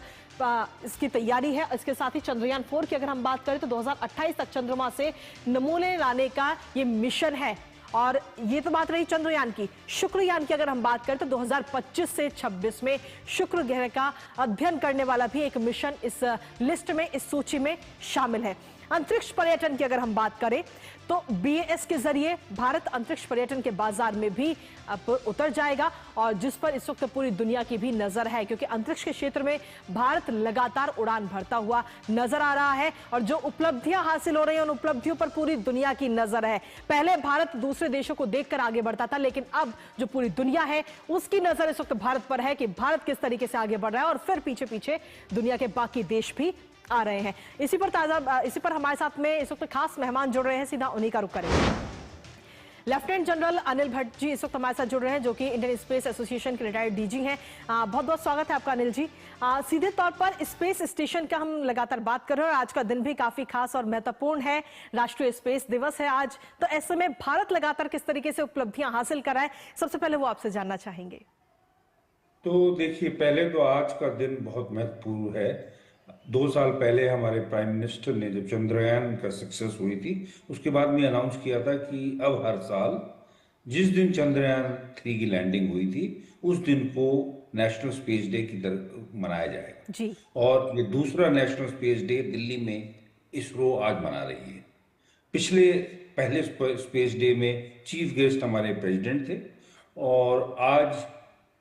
इसकी तैयारी है। इसके साथ ही चंद्रयान 4 की अगर हम बात करें तो 2028 तक चंद्रमा से नमूने लाने का ये मिशन है। और ये तो बात रही चंद्रयान की। शुक्रयान की अगर हम बात करें तो 2025 से 26 में शुक्र ग्रह का अध्ययन करने वाला भी एक मिशन इस लिस्ट में, इस सूची में शामिल है। अंतरिक्ष पर्यटन की अगर हम बात करें तो BAS के जरिए भारत अंतरिक्ष पर्यटन के बाजार में भी अब उतर जाएगा, और जिस पर इस वक्त पूरी दुनिया की भी नजर है, क्योंकि अंतरिक्ष के क्षेत्र में भारत लगातार उड़ान भरता हुआ नजर आ रहा है, और जो उपलब्धियां हासिल हो रही हैं उन उपलब्धियों पर पूरी दुनिया की नजर है। पहले भारत दूसरे देशों को देखकर आगे बढ़ता था, लेकिन अब जो पूरी दुनिया है उसकी नजर इस वक्त भारत पर है कि भारत किस तरीके से आगे बढ़ रहा है, और फिर पीछे पीछे दुनिया के बाकी देश भी आ रहे हैं। इसी पर हमारे साथ में इस वक्त खास मेहमान जुड़ रहे हैं, सीधा उन्हीं का रुख करेंगे। लेफ्टिनेंट जनरल अनिल भट्ट जी इस वक्त हमारे साथ जुड़ रहे हैं, जो कि इंडियन स्पेस एसोसिएशन के रिटायर्ड DG हैं। बहुत बहुत स्वागत है आपका अनिल जी। सीधे तौर पर स्पेस स्टेशन का हम लगातार बात कर रहे हैं, और आज का दिन भी काफी खास और महत्वपूर्ण है, राष्ट्रीय स्पेस दिवस है आज। तो ऐसे में भारत लगातार किस तरीके से उपलब्धियां हासिल कर रहा है, सबसे पहले वो आपसे जानना चाहेंगे। तो देखिए, पहले तो आज का दिन बहुत महत्वपूर्ण है। 2 साल पहले हमारे प्राइम मिनिस्टर ने जब चंद्रयान का सक्सेस हुई थी, उसके बाद में अनाउंस किया था कि अब हर साल जिस दिन चंद्रयान 3 की लैंडिंग हुई थी उस दिन को नेशनल स्पेस डे की तरह मनाया जाएगा जी। और ये दूसरा नेशनल स्पेस डे दिल्ली में इसरो आज मना रही है। पहले स्पेस डे में चीफ गेस्ट हमारे प्रेसिडेंट थे, और आज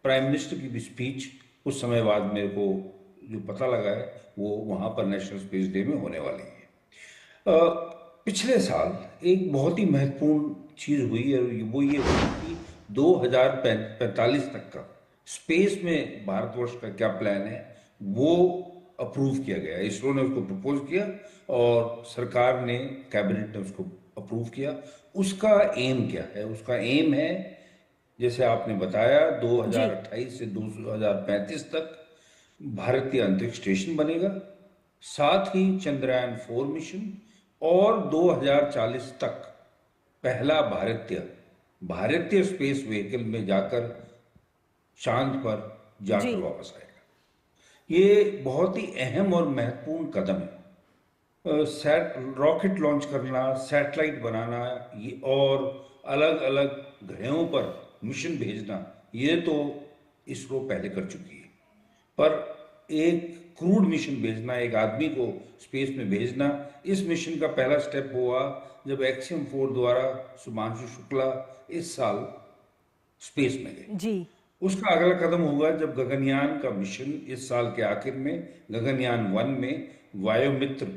प्राइम मिनिस्टर की भी स्पीच कुछ समय बाद मेरे को जो पता लगा है वो वहाँ पर नेशनल स्पेस डे में होने वाली है। पिछले साल एक बहुत ही महत्वपूर्ण चीज़ हुई, और वो ये हुई कि 2045 तक का स्पेस में भारतवर्ष का क्या प्लान है वो अप्रूव किया गया। इसरो ने उसको प्रपोज किया और सरकार ने, कैबिनेट ने उसको अप्रूव किया। उसका एम क्या है? उसका एम है, जैसे आपने बताया, 2028 से 2035 तक भारतीय अंतरिक्ष स्टेशन बनेगा, साथ ही चंद्रयान 4 मिशन, और 2040 तक पहला भारतीय स्पेस व्हीकल में जाकर चांद पर जाकर वापस आएगा। ये बहुत ही अहम और महत्वपूर्ण कदम है। रॉकेट लॉन्च करना, सैटेलाइट बनाना, ये और अलग अलग ग्रहों पर मिशन भेजना, ये तो इसरो पहले कर चुकी है। पर एक क्रूड मिशन भेजना, एक आदमी को स्पेस में भेजना, इस मिशन का पहला स्टेप हुआ जब एक्सियम 4 द्वारा शुभांशु शुक्ला इस साल स्पेस में गए जी। उसका अगला कदम होगा जब गगनयान का मिशन इस साल के आखिर में, गगनयान 1 में वायुमित्र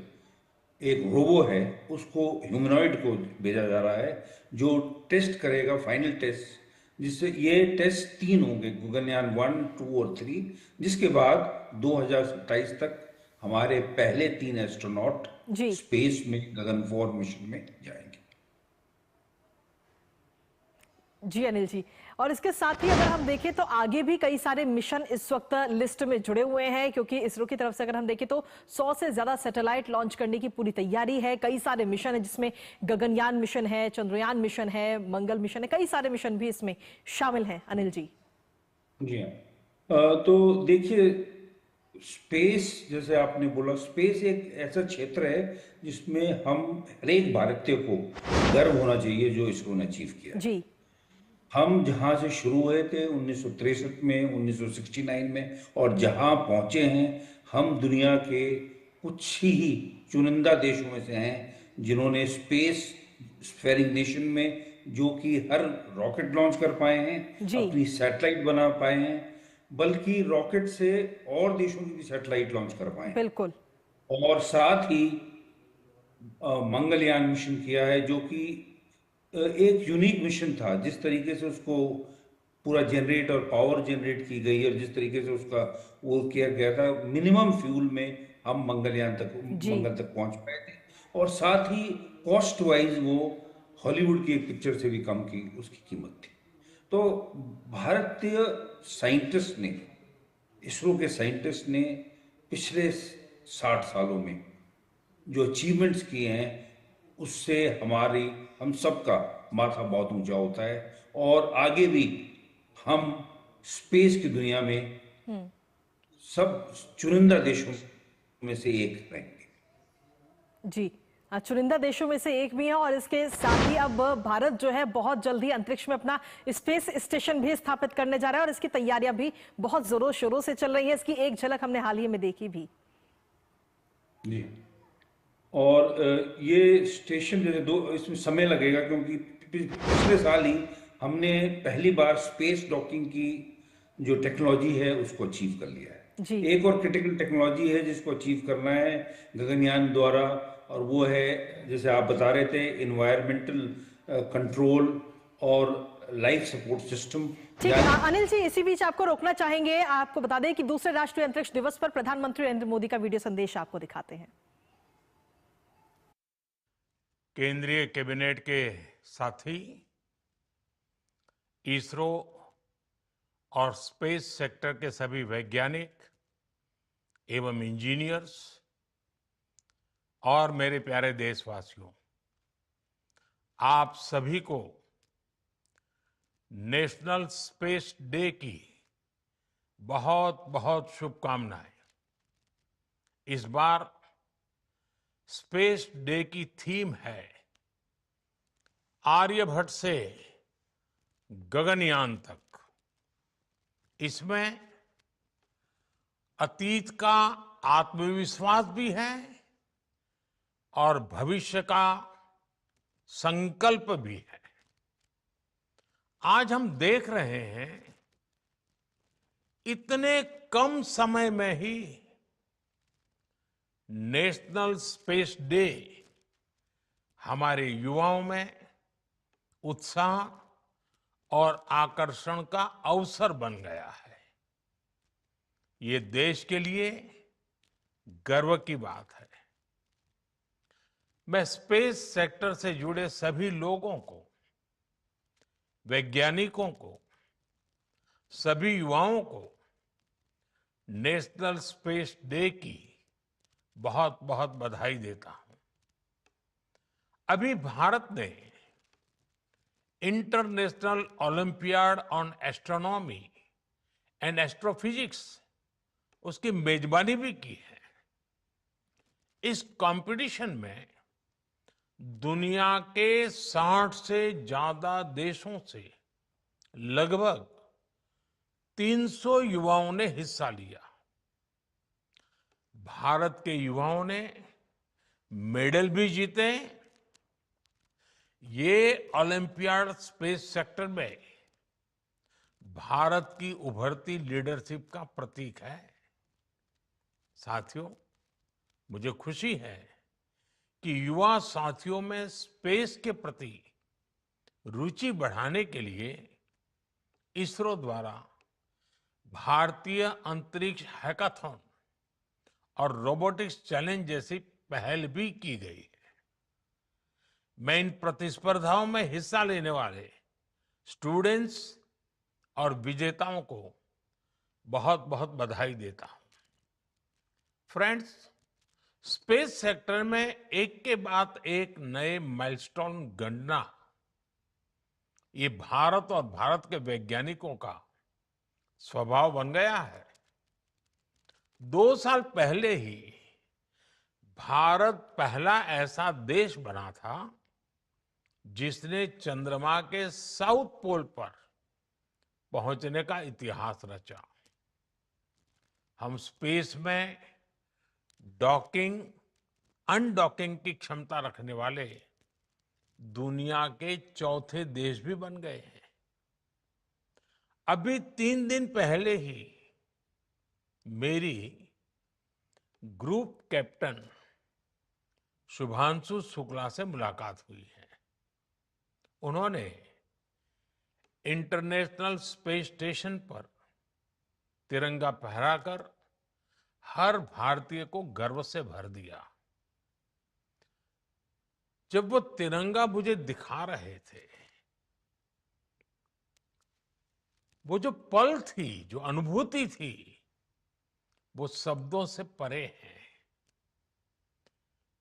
एक रोबो है, उसको ह्यूमनॉइड को भेजा जा रहा है, जो टेस्ट करेगा, फाइनल टेस्ट, जिससे ये टेस्ट 3 होंगे, गगनयान 1, 2 और 3, जिसके बाद 2027 तक हमारे पहले 3 एस्ट्रोनॉट स्पेस में गगन 4 मिशन में जाएंगे। जी अनिल जी, और इसके साथ ही अगर हम देखें तो आगे भी कई सारे मिशन इस वक्त लिस्ट में जुड़े हुए हैं, क्योंकि इसरो की तरफ से अगर हम देखें तो 100 से ज्यादा सैटेलाइट लॉन्च करने की पूरी तैयारी है। कई सारे मिशन है, जिसमें गगनयान मिशन है, चंद्रयान मिशन है, मंगल मिशन है, कई सारे मिशन भी इसमें शामिल हैं। अनिल जी। जी हाँ, तो देखिए, स्पेस, जैसे आपने बोला, स्पेस एक ऐसा क्षेत्र है जिसमें हम हर एक भारतीय को गर्व होना चाहिए जो इसरो ने अचीव किया। जी। हम जहाँ से शुरू हुए थे 1963 में, 1969 में, और जहाँ पहुँचे हैं, हम दुनिया के कुछ ही चुनिंदा देशों में से हैं जिन्होंने स्पेस फेरिंग नेशन में, जो कि हर रॉकेट लॉन्च कर पाए हैं, अपनी सैटेलाइट बना पाए हैं, बल्कि रॉकेट से और देशों की भी सैटेलाइट लॉन्च कर पाए हैं। बिल्कुल। और साथ ही मंगलयान मिशन किया है, जो कि एक यूनिक मिशन था। जिस तरीके से उसको पूरा जनरेट और पावर जनरेट की गई और जिस तरीके से उसका वो किया गया था, मिनिमम फ्यूल में हम मंगल तक पहुंच पाए थे। और साथ ही कॉस्ट वाइज वो हॉलीवुड की एक पिक्चर से भी कम की उसकी कीमत थी। तो भारतीय साइंटिस्ट ने, इसरो के साइंटिस्ट ने पिछले 60 सालों में जो अचीवमेंट्स किए हैं, उससे हम सबका माथा बहुत ऊंचा होता है। और आगे भी हम स्पेस की दुनिया में सब चुनिंदा देशों में से एक रहेंगे। जी, चुनिंदा देशों में से एक भी है। और इसके साथ ही अब भारत जो है बहुत जल्दी अंतरिक्ष में अपना स्पेस स्टेशन भी स्थापित करने जा रहा है और इसकी तैयारियां भी बहुत जोरों शोरों से चल रही है। इसकी एक झलक हमने हाल ही में देखी भी। जी। और ये स्टेशन इसमें समय लगेगा, क्योंकि पिछले साल ही हमने पहली बार स्पेस डॉकिंग की जो टेक्नोलॉजी है उसको अचीव कर लिया है। एक और क्रिटिकल टेक्नोलॉजी है जिसको अचीव करना है गगनयान द्वारा, और वो है, जैसे आप बता रहे थे, इन्वायरमेंटल कंट्रोल और लाइफ सपोर्ट सिस्टम। ठीक है अनिल जी, इसी बीच आपको रोकना चाहेंगे। आपको बता दें कि दूसरे राष्ट्रीय अंतरिक्ष दिवस पर प्रधानमंत्री नरेंद्र मोदी का वीडियो संदेश आपको दिखाते हैं। केंद्रीय कैबिनेट के साथी, इसरो और स्पेस सेक्टर के सभी वैज्ञानिक एवं इंजीनियर्स और मेरे प्यारे देशवासियों, आप सभी को नेशनल स्पेस डे की बहुत बहुत शुभकामनाएं। इस बार स्पेस डे की थीम है आर्यभट्ट से गगनयान तक। इसमें अतीत का आत्मविश्वास भी है और भविष्य का संकल्प भी है। आज हम देख रहे हैं, इतने कम समय में ही नेशनल स्पेस डे हमारे युवाओं में उत्साह और आकर्षण का अवसर बन गया है। ये देश के लिए गर्व की बात है। मैं स्पेस सेक्टर से जुड़े सभी लोगों को, वैज्ञानिकों को, सभी युवाओं को नेशनल स्पेस डे की बहुत बहुत बधाई देता हूं। अभी भारत ने international olympiad on astronomy and astrophysics, उसकी मेजबानी भी की है। इस कंपटीशन में दुनिया के 60 से ज्यादा देशों से लगभग 300 युवाओं ने हिस्सा लिया। भारत के युवाओं ने मेडल भी जीते। ये ओलंपियाड स्पेस सेक्टर में भारत की उभरती लीडरशिप का प्रतीक है। साथियों, मुझे खुशी है कि युवा साथियों में स्पेस के प्रति रुचि बढ़ाने के लिए इसरो द्वारा भारतीय अंतरिक्ष हैकाथॉन और रोबोटिक्स चैलेंज जैसी पहल भी की गई है। मैं इन प्रतिस्पर्धाओं में हिस्सा लेने वाले स्टूडेंट्स और विजेताओं को बहुत बहुत बधाई देता हूं। फ्रेंड्स, स्पेस सेक्टर में एक के बाद एक नए माइलस्टोन गणना, ये भारत और भारत के वैज्ञानिकों का स्वभाव बन गया है। 2 साल पहले ही भारत पहला ऐसा देश बना था जिसने चंद्रमा के साउथ पोल पर पहुंचने का इतिहास रचा। हम स्पेस में डॉकिंग, अनडॉकिंग की क्षमता रखने वाले दुनिया के चौथे देश भी बन गए हैं। अभी 3 दिन पहले ही मेरी ग्रुप कैप्टन शुभांशु शुक्ला से मुलाकात हुई है। उन्होंने इंटरनेशनल स्पेस स्टेशन पर तिरंगा फहराकर हर भारतीय को गर्व से भर दिया। जब वो तिरंगा मुझे दिखा रहे थे, वो जो पल थी, जो अनुभूति थी, वो शब्दों से परे है।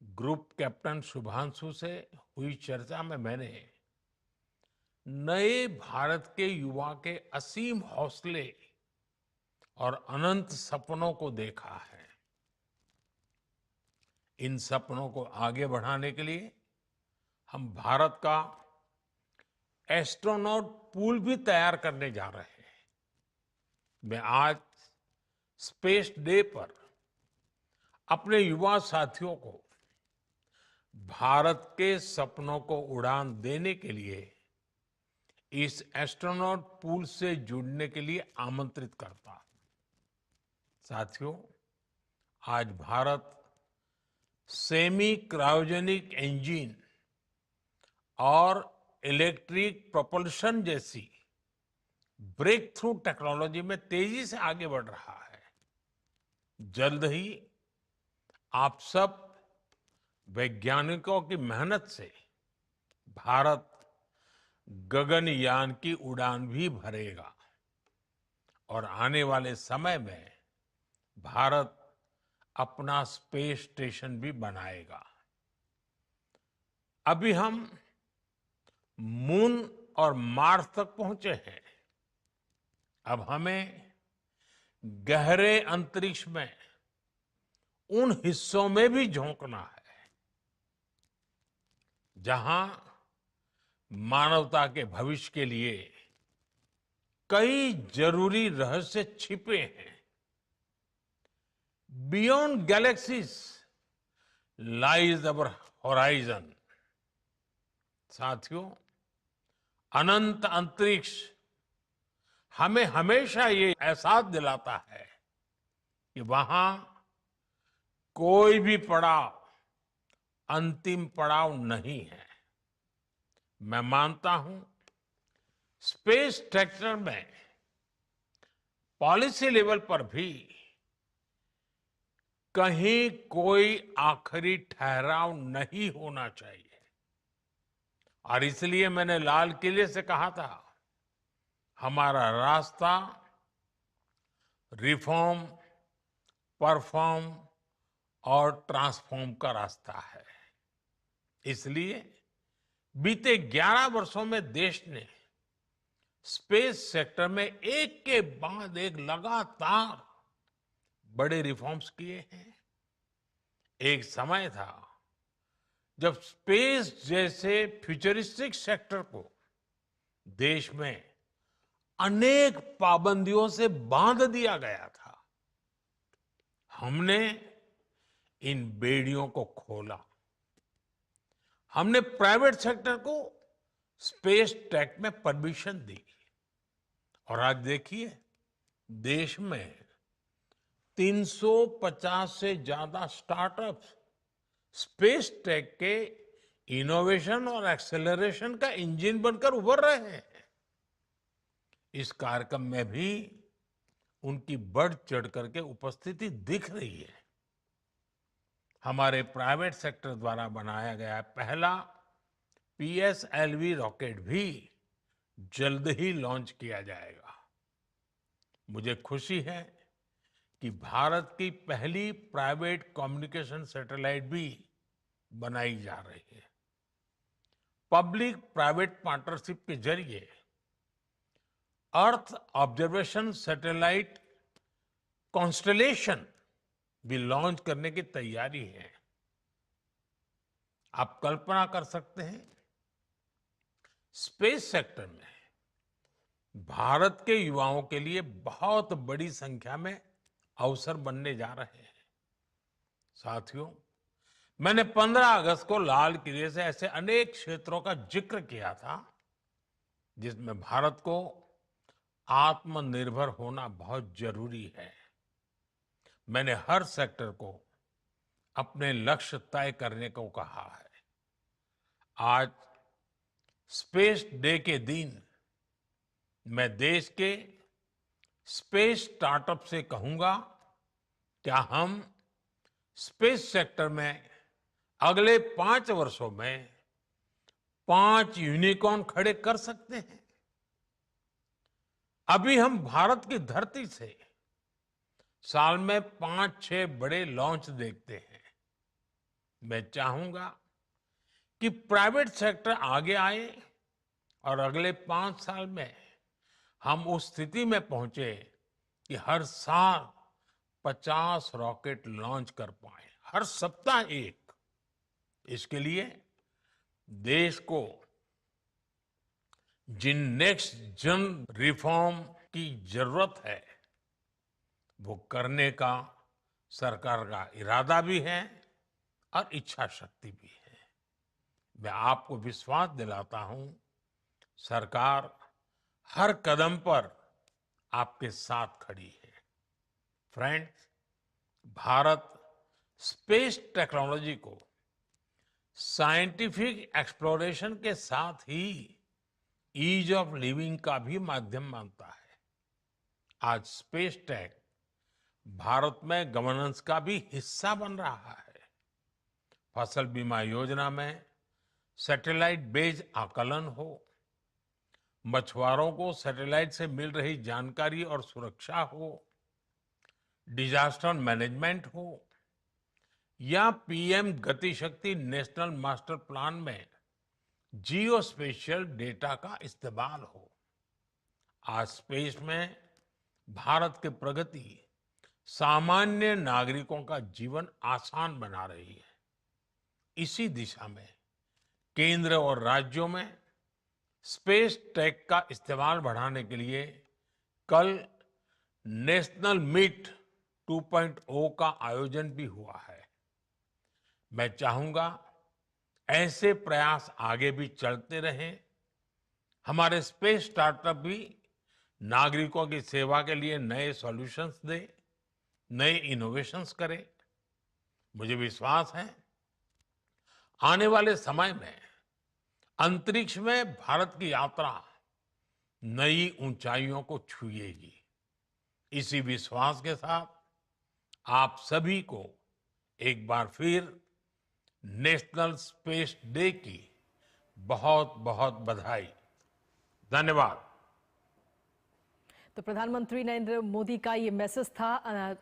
ग्रुप कैप्टन शुभांशु से हुई चर्चा में मैंने नए भारत के युवा के असीम हौसले और अनंत सपनों को देखा है। इन सपनों को आगे बढ़ाने के लिए हम भारत का एस्ट्रोनॉट पूल भी तैयार करने जा रहे हैं। मैं आज स्पेस डे पर अपने युवा साथियों को भारत के सपनों को उड़ान देने के लिए इस एस्ट्रोनॉट पूल से जुड़ने के लिए आमंत्रित करता हूं। साथियों, आज भारत सेमी क्रायोजेनिक इंजन और इलेक्ट्रिक प्रोपल्शन जैसी ब्रेक थ्रू टेक्नोलॉजी में तेजी से आगे बढ़ रहा है। जल्द ही आप सब वैज्ञानिकों की मेहनत से भारत गगनयान की उड़ान भी भरेगा और आने वाले समय में भारत अपना स्पेस स्टेशन भी बनाएगा। अभी हम मून और मार्स तक पहुंचे हैं। अब हमें गहरे अंतरिक्ष में उन हिस्सों में भी झोंकना है जहां मानवता के भविष्य के लिए कई जरूरी रहस्य छिपे हैं। बियॉन्ड गैलेक्सीज लाइज अवर होराइजन। साथियों, अनंत अंतरिक्ष हमें हमेशा ये एहसास दिलाता है कि वहां कोई भी पड़ाव अंतिम पड़ाव नहीं है। मैं मानता हूं स्पेस सेक्टर में पॉलिसी लेवल पर भी कहीं कोई आखिरी ठहराव नहीं होना चाहिए। और इसलिए मैंने लाल किले से कहा था, हमारा रास्ता रिफॉर्म, परफॉर्म और ट्रांसफॉर्म का रास्ता है। इसलिए बीते 11 वर्षों में देश ने स्पेस सेक्टर में एक के बाद एक लगातार बड़े रिफॉर्म्स किए हैं। एक समय था जब स्पेस जैसे फ्यूचरिस्टिक सेक्टर को देश में अनेक पाबंदियों से बांध दिया गया था। हमने इन बेड़ियों को खोला। हमने प्राइवेट सेक्टर को स्पेस टेक में परमिशन दी और आज देखिए देश में 350 से ज्यादा स्टार्टअप्स स्पेस टेक के इनोवेशन और एक्सेलरेशन का इंजन बनकर उभर रहे हैं। इस कार्यक्रम में भी उनकी बढ़ चढ़ करके उपस्थिति दिख रही है। हमारे प्राइवेट सेक्टर द्वारा बनाया गया पहला PSLV रॉकेट भी जल्द ही लॉन्च किया जाएगा। मुझे खुशी है कि भारत की पहली प्राइवेट कम्युनिकेशन सैटेलाइट भी बनाई जा रही है। पब्लिक प्राइवेट पार्टनरशिप के जरिए अर्थ ऑब्जर्वेशन सैटेलाइट कॉन्स्टलेशन भी लॉन्च करने की तैयारी है। आप कल्पना कर सकते हैं, स्पेस सेक्टर में भारत के युवाओं के लिए बहुत बड़ी संख्या में अवसर बनने जा रहे हैं। साथियों, मैंने 15 अगस्त को लाल किले से ऐसे अनेक क्षेत्रों का जिक्र किया था जिसमें भारत को आत्मनिर्भर होना बहुत जरूरी है। मैंने हर सेक्टर को अपने लक्ष्य तय करने को कहा है। आज स्पेस डे के दिन मैं देश के स्पेस स्टार्टअप से कहूंगा, क्या हम स्पेस सेक्टर में अगले 5 वर्षों में 5 यूनिकॉर्न खड़े कर सकते हैं? अभी हम भारत की धरती से साल में 5-6 बड़े लॉन्च देखते हैं। मैं चाहूंगा कि प्राइवेट सेक्टर आगे आए और अगले 5 साल में हम उस स्थिति में पहुंचे कि हर साल 50 रॉकेट लॉन्च कर पाए, हर सप्ताह एक। इसके लिए देश को जिन नेक्स्ट जन रिफॉर्म की जरूरत है वो करने का सरकार का इरादा भी है और इच्छा शक्ति भी है। मैं आपको विश्वास दिलाता हूं, सरकार हर कदम पर आपके साथ खड़ी है। फ्रेंड्स, भारत स्पेस टेक्नोलॉजी को साइंटिफिक एक्सप्लोरेशन के साथ ही ईज ऑफ लिविंग का भी माध्यम मानता है। आज स्पेस टेक भारत में गवर्नेंस का भी हिस्सा बन रहा है। फसल बीमा योजना में सैटेलाइट बेस्ड आकलन हो, मछुआरों को सैटेलाइट से मिल रही जानकारी और सुरक्षा हो, डिजास्टर मैनेजमेंट हो, या पीएम गति शक्ति नेशनल मास्टर प्लान में जियो स्पेशियल डेटा का इस्तेमाल हो। आज स्पेस में भारत की प्रगति सामान्य नागरिकों का जीवन आसान बना रही है। इसी दिशा में केंद्र और राज्यों में स्पेस टेक का इस्तेमाल बढ़ाने के लिए कल नेशनल मीट 2.0 का आयोजन भी हुआ है। मैं चाहूंगा ऐसे प्रयास आगे भी चलते रहें। हमारे स्पेस स्टार्टअप भी नागरिकों की सेवा के लिए नए सॉल्यूशंस दे, नए इनोवेशंस करे। मुझे विश्वास है आने वाले समय में अंतरिक्ष में भारत की यात्रा नई ऊंचाइयों को छुएगी। इसी विश्वास के साथ आप सभी को एक बार फिर नेशनल स्पेस डे की बहुत बहुत बधाई। धन्यवाद। तो प्रधानमंत्री नरेंद्र मोदी का ये मैसेज था।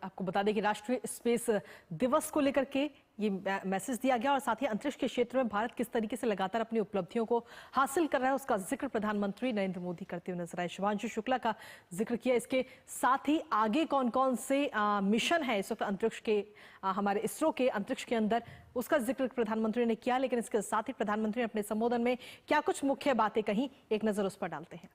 आपको बता दें कि राष्ट्रीय स्पेस दिवस को लेकर के ये मैसेज दिया गया और साथ ही अंतरिक्ष के क्षेत्र में भारत किस तरीके से लगातार अपनी उपलब्धियों को हासिल कर रहा है उसका जिक्र प्रधानमंत्री नरेंद्र मोदी करते हुए नजर आए। शिवांशु शुक्ला का जिक्र किया। इसके साथ ही आगे कौन कौन से मिशन है इस वक्त अंतरिक्ष के, हमारे इसरो के अंतरिक्ष के अंदर, उसका जिक्र प्रधानमंत्री ने किया। लेकिन इसके साथ ही प्रधानमंत्री ने अपने संबोधन में क्या कुछ मुख्य बातें कही, एक नजर उस पर डालते हैं।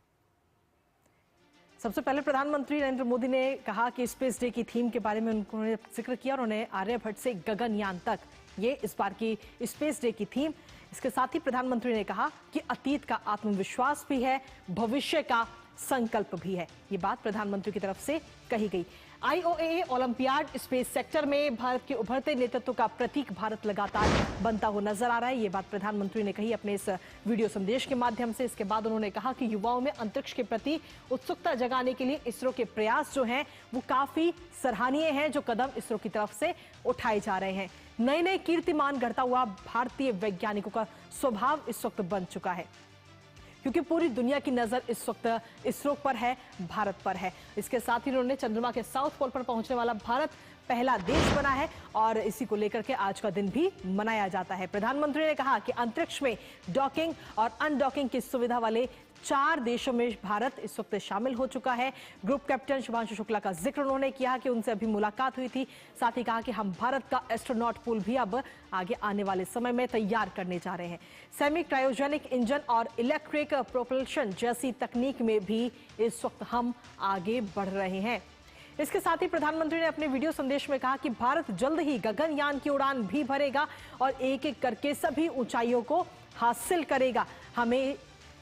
सबसे पहले प्रधानमंत्री नरेंद्र मोदी ने कहा कि स्पेस डे की थीम के बारे में उन्होंने जिक्र किया और उन्हें आर्यभट्ट से गगनयान तक, ये इस बार की स्पेस डे की थीम। इसके साथ ही प्रधानमंत्री ने कहा कि अतीत का आत्मविश्वास भी है, भविष्य का संकल्प भी है। ये बात प्रधानमंत्री की तरफ से कही गई। IOAA ओलंपियाड स्पेस सेक्टर में भारत के उभरते नेतृत्व का प्रतीक भारत लगातार बनता हुआ नजर आ रहा है। ये बात प्रधानमंत्री ने कही अपने इस वीडियो संदेश के माध्यम से। इसके बाद उन्होंने कहा कि युवाओं में अंतरिक्ष के प्रति उत्सुकता जगाने के लिए इसरो के प्रयास जो हैं वो काफी सराहनीय हैं, जो कदम इसरो की तरफ से उठाए जा रहे हैं। नए नए कीर्तिमान गढ़ता हुआ भारतीय वैज्ञानिकों का स्वभाव इस वक्त बन चुका है, क्योंकि पूरी दुनिया की नजर इस वक्त इसरो पर है, भारत पर है। इसके साथ ही उन्होंने चंद्रमा के साउथ पोल पर पहुंचने वाला भारत पहला देश बना है और इसी को लेकर के आज का दिन भी मनाया जाता है। प्रधानमंत्री ने कहा कि अंतरिक्ष में डॉकिंग और अनडॉकिंग की सुविधा वाले 4 देशों में भारत इस वक्त शामिल हो चुका है। ग्रुप कैप्टन शुभांशु शुक्ला का जिक्र उन्होंने किया कि उनसे अभी मुलाकात हुई थी। साथ ही कहा कि हम भारत का एस्ट्रोनॉट पूल भी अब आगे आने वाले समय में तैयार करने जा रहे हैं। सेमी क्रायोजेनिक इंजन और इलेक्ट्रिक प्रोपल्शन जैसी तकनीक में भी इस वक्त हम आगे बढ़ रहे हैं। इसके साथ ही प्रधानमंत्री ने अपने वीडियो संदेश में कहा कि भारत जल्द ही गगनयान की उड़ान भी भरेगा और एक एक करके सभी ऊंचाइयों को हासिल करेगा। हमें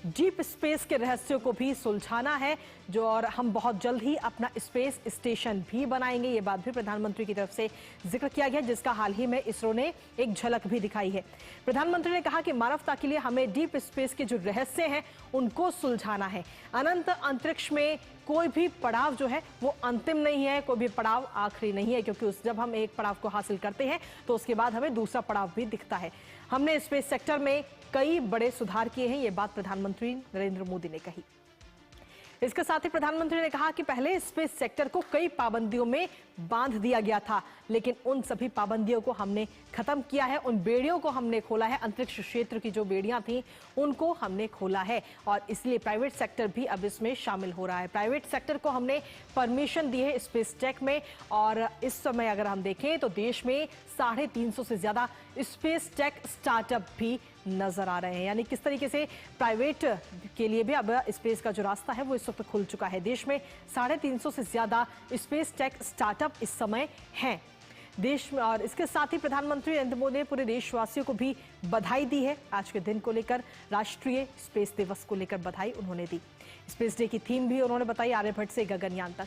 डीप स्पेस के रहस्यों को भी सुलझाना है और हम बहुत जल्द ही अपना स्पेस स्टेशन भी बनाएंगे। ये बात भी प्रधानमंत्री की तरफ से जिक्र किया गया, जिसका हाल ही में इसरो ने एक झलक भी दिखाई है। प्रधानमंत्री ने कहा कि मानवता के लिए हमें डीप स्पेस के जो रहस्य हैं उनको सुलझाना है। अनंत अंतरिक्ष में कोई भी पड़ाव जो है वो अंतिम नहीं है, कोई भी पड़ाव आखिरी नहीं है, क्योंकि जब हम एक पड़ाव को हासिल करते हैं तो उसके बाद हमें दूसरा पड़ाव भी दिखता है। हमने स्पेस सेक्टर में कई बड़े सुधार किए हैं, ये बात प्रधानमंत्री नरेंद्र मोदी ने कही। इसके साथ ही प्रधानमंत्री ने कहा कि पहले स्पेस सेक्टर को कई पाबंदियों में बांध दिया गया था, लेकिन उन सभी पाबंदियों को हमने खत्म किया है, उन बेड़ियों को हमने खोला है। अंतरिक्ष क्षेत्र की जो बेड़ियां थी उनको हमने खोला है और इसलिए प्राइवेट सेक्टर भी अब इसमें शामिल हो रहा है। प्राइवेट सेक्टर को हमने परमिशन दी है स्पेस टेक में और इस समय अगर हम देखें तो देश में 350 से ज्यादा स्पेस टेक स्टार्टअप भी नजर आ रहे हैं। यानी किस तरीके से प्राइवेट के लिए भी अब स्पेस का जो रास्ता है वो इस वक्त खुल चुका है। देश में 350 से ज्यादा स्पेस टेक स्टार्टअप इस समय हैं देश में। और इसके साथ ही प्रधानमंत्री नरेंद्र मोदी ने पूरे देशवासियों को भी बधाई दी है। आज के दिन को लेकर, राष्ट्रीय स्पेस दिवस को लेकर बधाई उन्होंने दी। स्पेस डे की थीम भी उन्होंने बताई, आर्यभट्ट से गगनयान तक।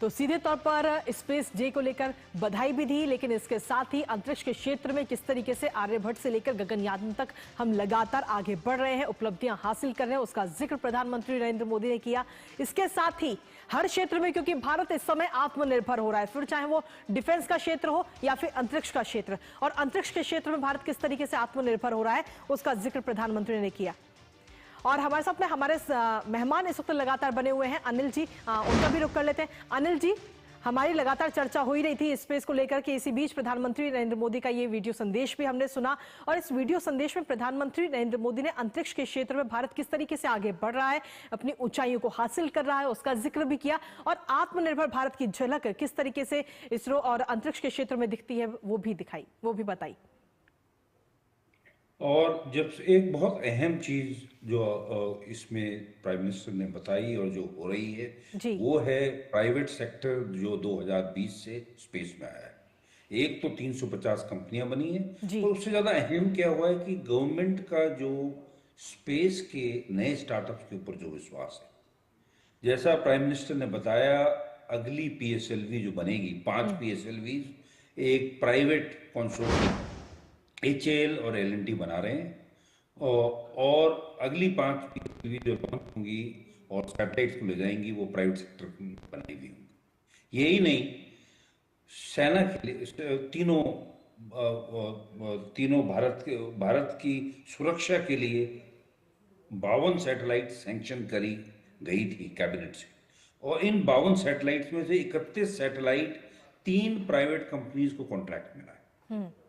तो सीधे तौर पर स्पेस डे को लेकर बधाई भी दी, लेकिन इसके साथ ही अंतरिक्ष के क्षेत्र में किस तरीके से आर्यभट्ट से लेकर गगनयान तक हम लगातार आगे बढ़ रहे हैं, उपलब्धियां हासिल कर रहे हैं, उसका जिक्र प्रधानमंत्री नरेंद्र मोदी ने किया। इसके साथ ही हर क्षेत्र में, क्योंकि भारत इस समय आत्मनिर्भर हो रहा है, फिर चाहे वो डिफेंस का क्षेत्र हो या फिर अंतरिक्ष का क्षेत्र, और अंतरिक्ष के क्षेत्र में भारत किस तरीके से आत्मनिर्भर हो रहा है उसका जिक्र प्रधानमंत्री ने किया। और हमारे साथ में हमारे मेहमान इस वक्त लगातार बने हुए हैं, अनिल जी, उनका भी रुख कर लेते हैं। अनिल जी, हमारी लगातार चर्चा हो ही रही थी स्पेस को लेकर के, इसी बीच प्रधानमंत्री नरेंद्र मोदी का ये वीडियो संदेश भी हमने सुना और इस वीडियो संदेश में प्रधानमंत्री नरेंद्र मोदी ने अंतरिक्ष के क्षेत्र में भारत किस तरीके से आगे बढ़ रहा है, अपनी ऊंचाइयों को हासिल कर रहा है, उसका जिक्र भी किया और आत्मनिर्भर भारत की झलक किस तरीके से इसरो और अंतरिक्ष के क्षेत्र में दिखती है वो भी दिखाई, वो भी बताई। और जब एक बहुत अहम चीज जो इसमें प्राइम मिनिस्टर ने बताई और जो हो रही है वो है प्राइवेट सेक्टर जो 2020 से स्पेस में आया है। एक तो 350 कंपनियां बनी है और उससे ज्यादा अहम क्या हुआ है कि गवर्नमेंट का जो स्पेस के नए स्टार्टअप्स के ऊपर जो विश्वास है, जैसा प्राइम मिनिस्टर ने बताया, अगली PSLV जो बनेगी, 5 PSLV एक प्राइवेट कंसोर्टियम HAL और L&T बना रहे हैं और अगली 5 PSLV जो लॉन्च होंगी और सैटेलाइट्स को ले जाएंगी वो प्राइवेट सेक्टर की बनाई हुई होंगी। यही नहीं, सेना के लिए तीनों भारत की सुरक्षा के लिए 52 सैटेलाइट सैंक्शन करी गई थी कैबिनेट से और इन 52 सैटेलाइट्स में से 31 सैटेलाइट 3 प्राइवेट कंपनीज को कॉन्ट्रैक्ट मिला है।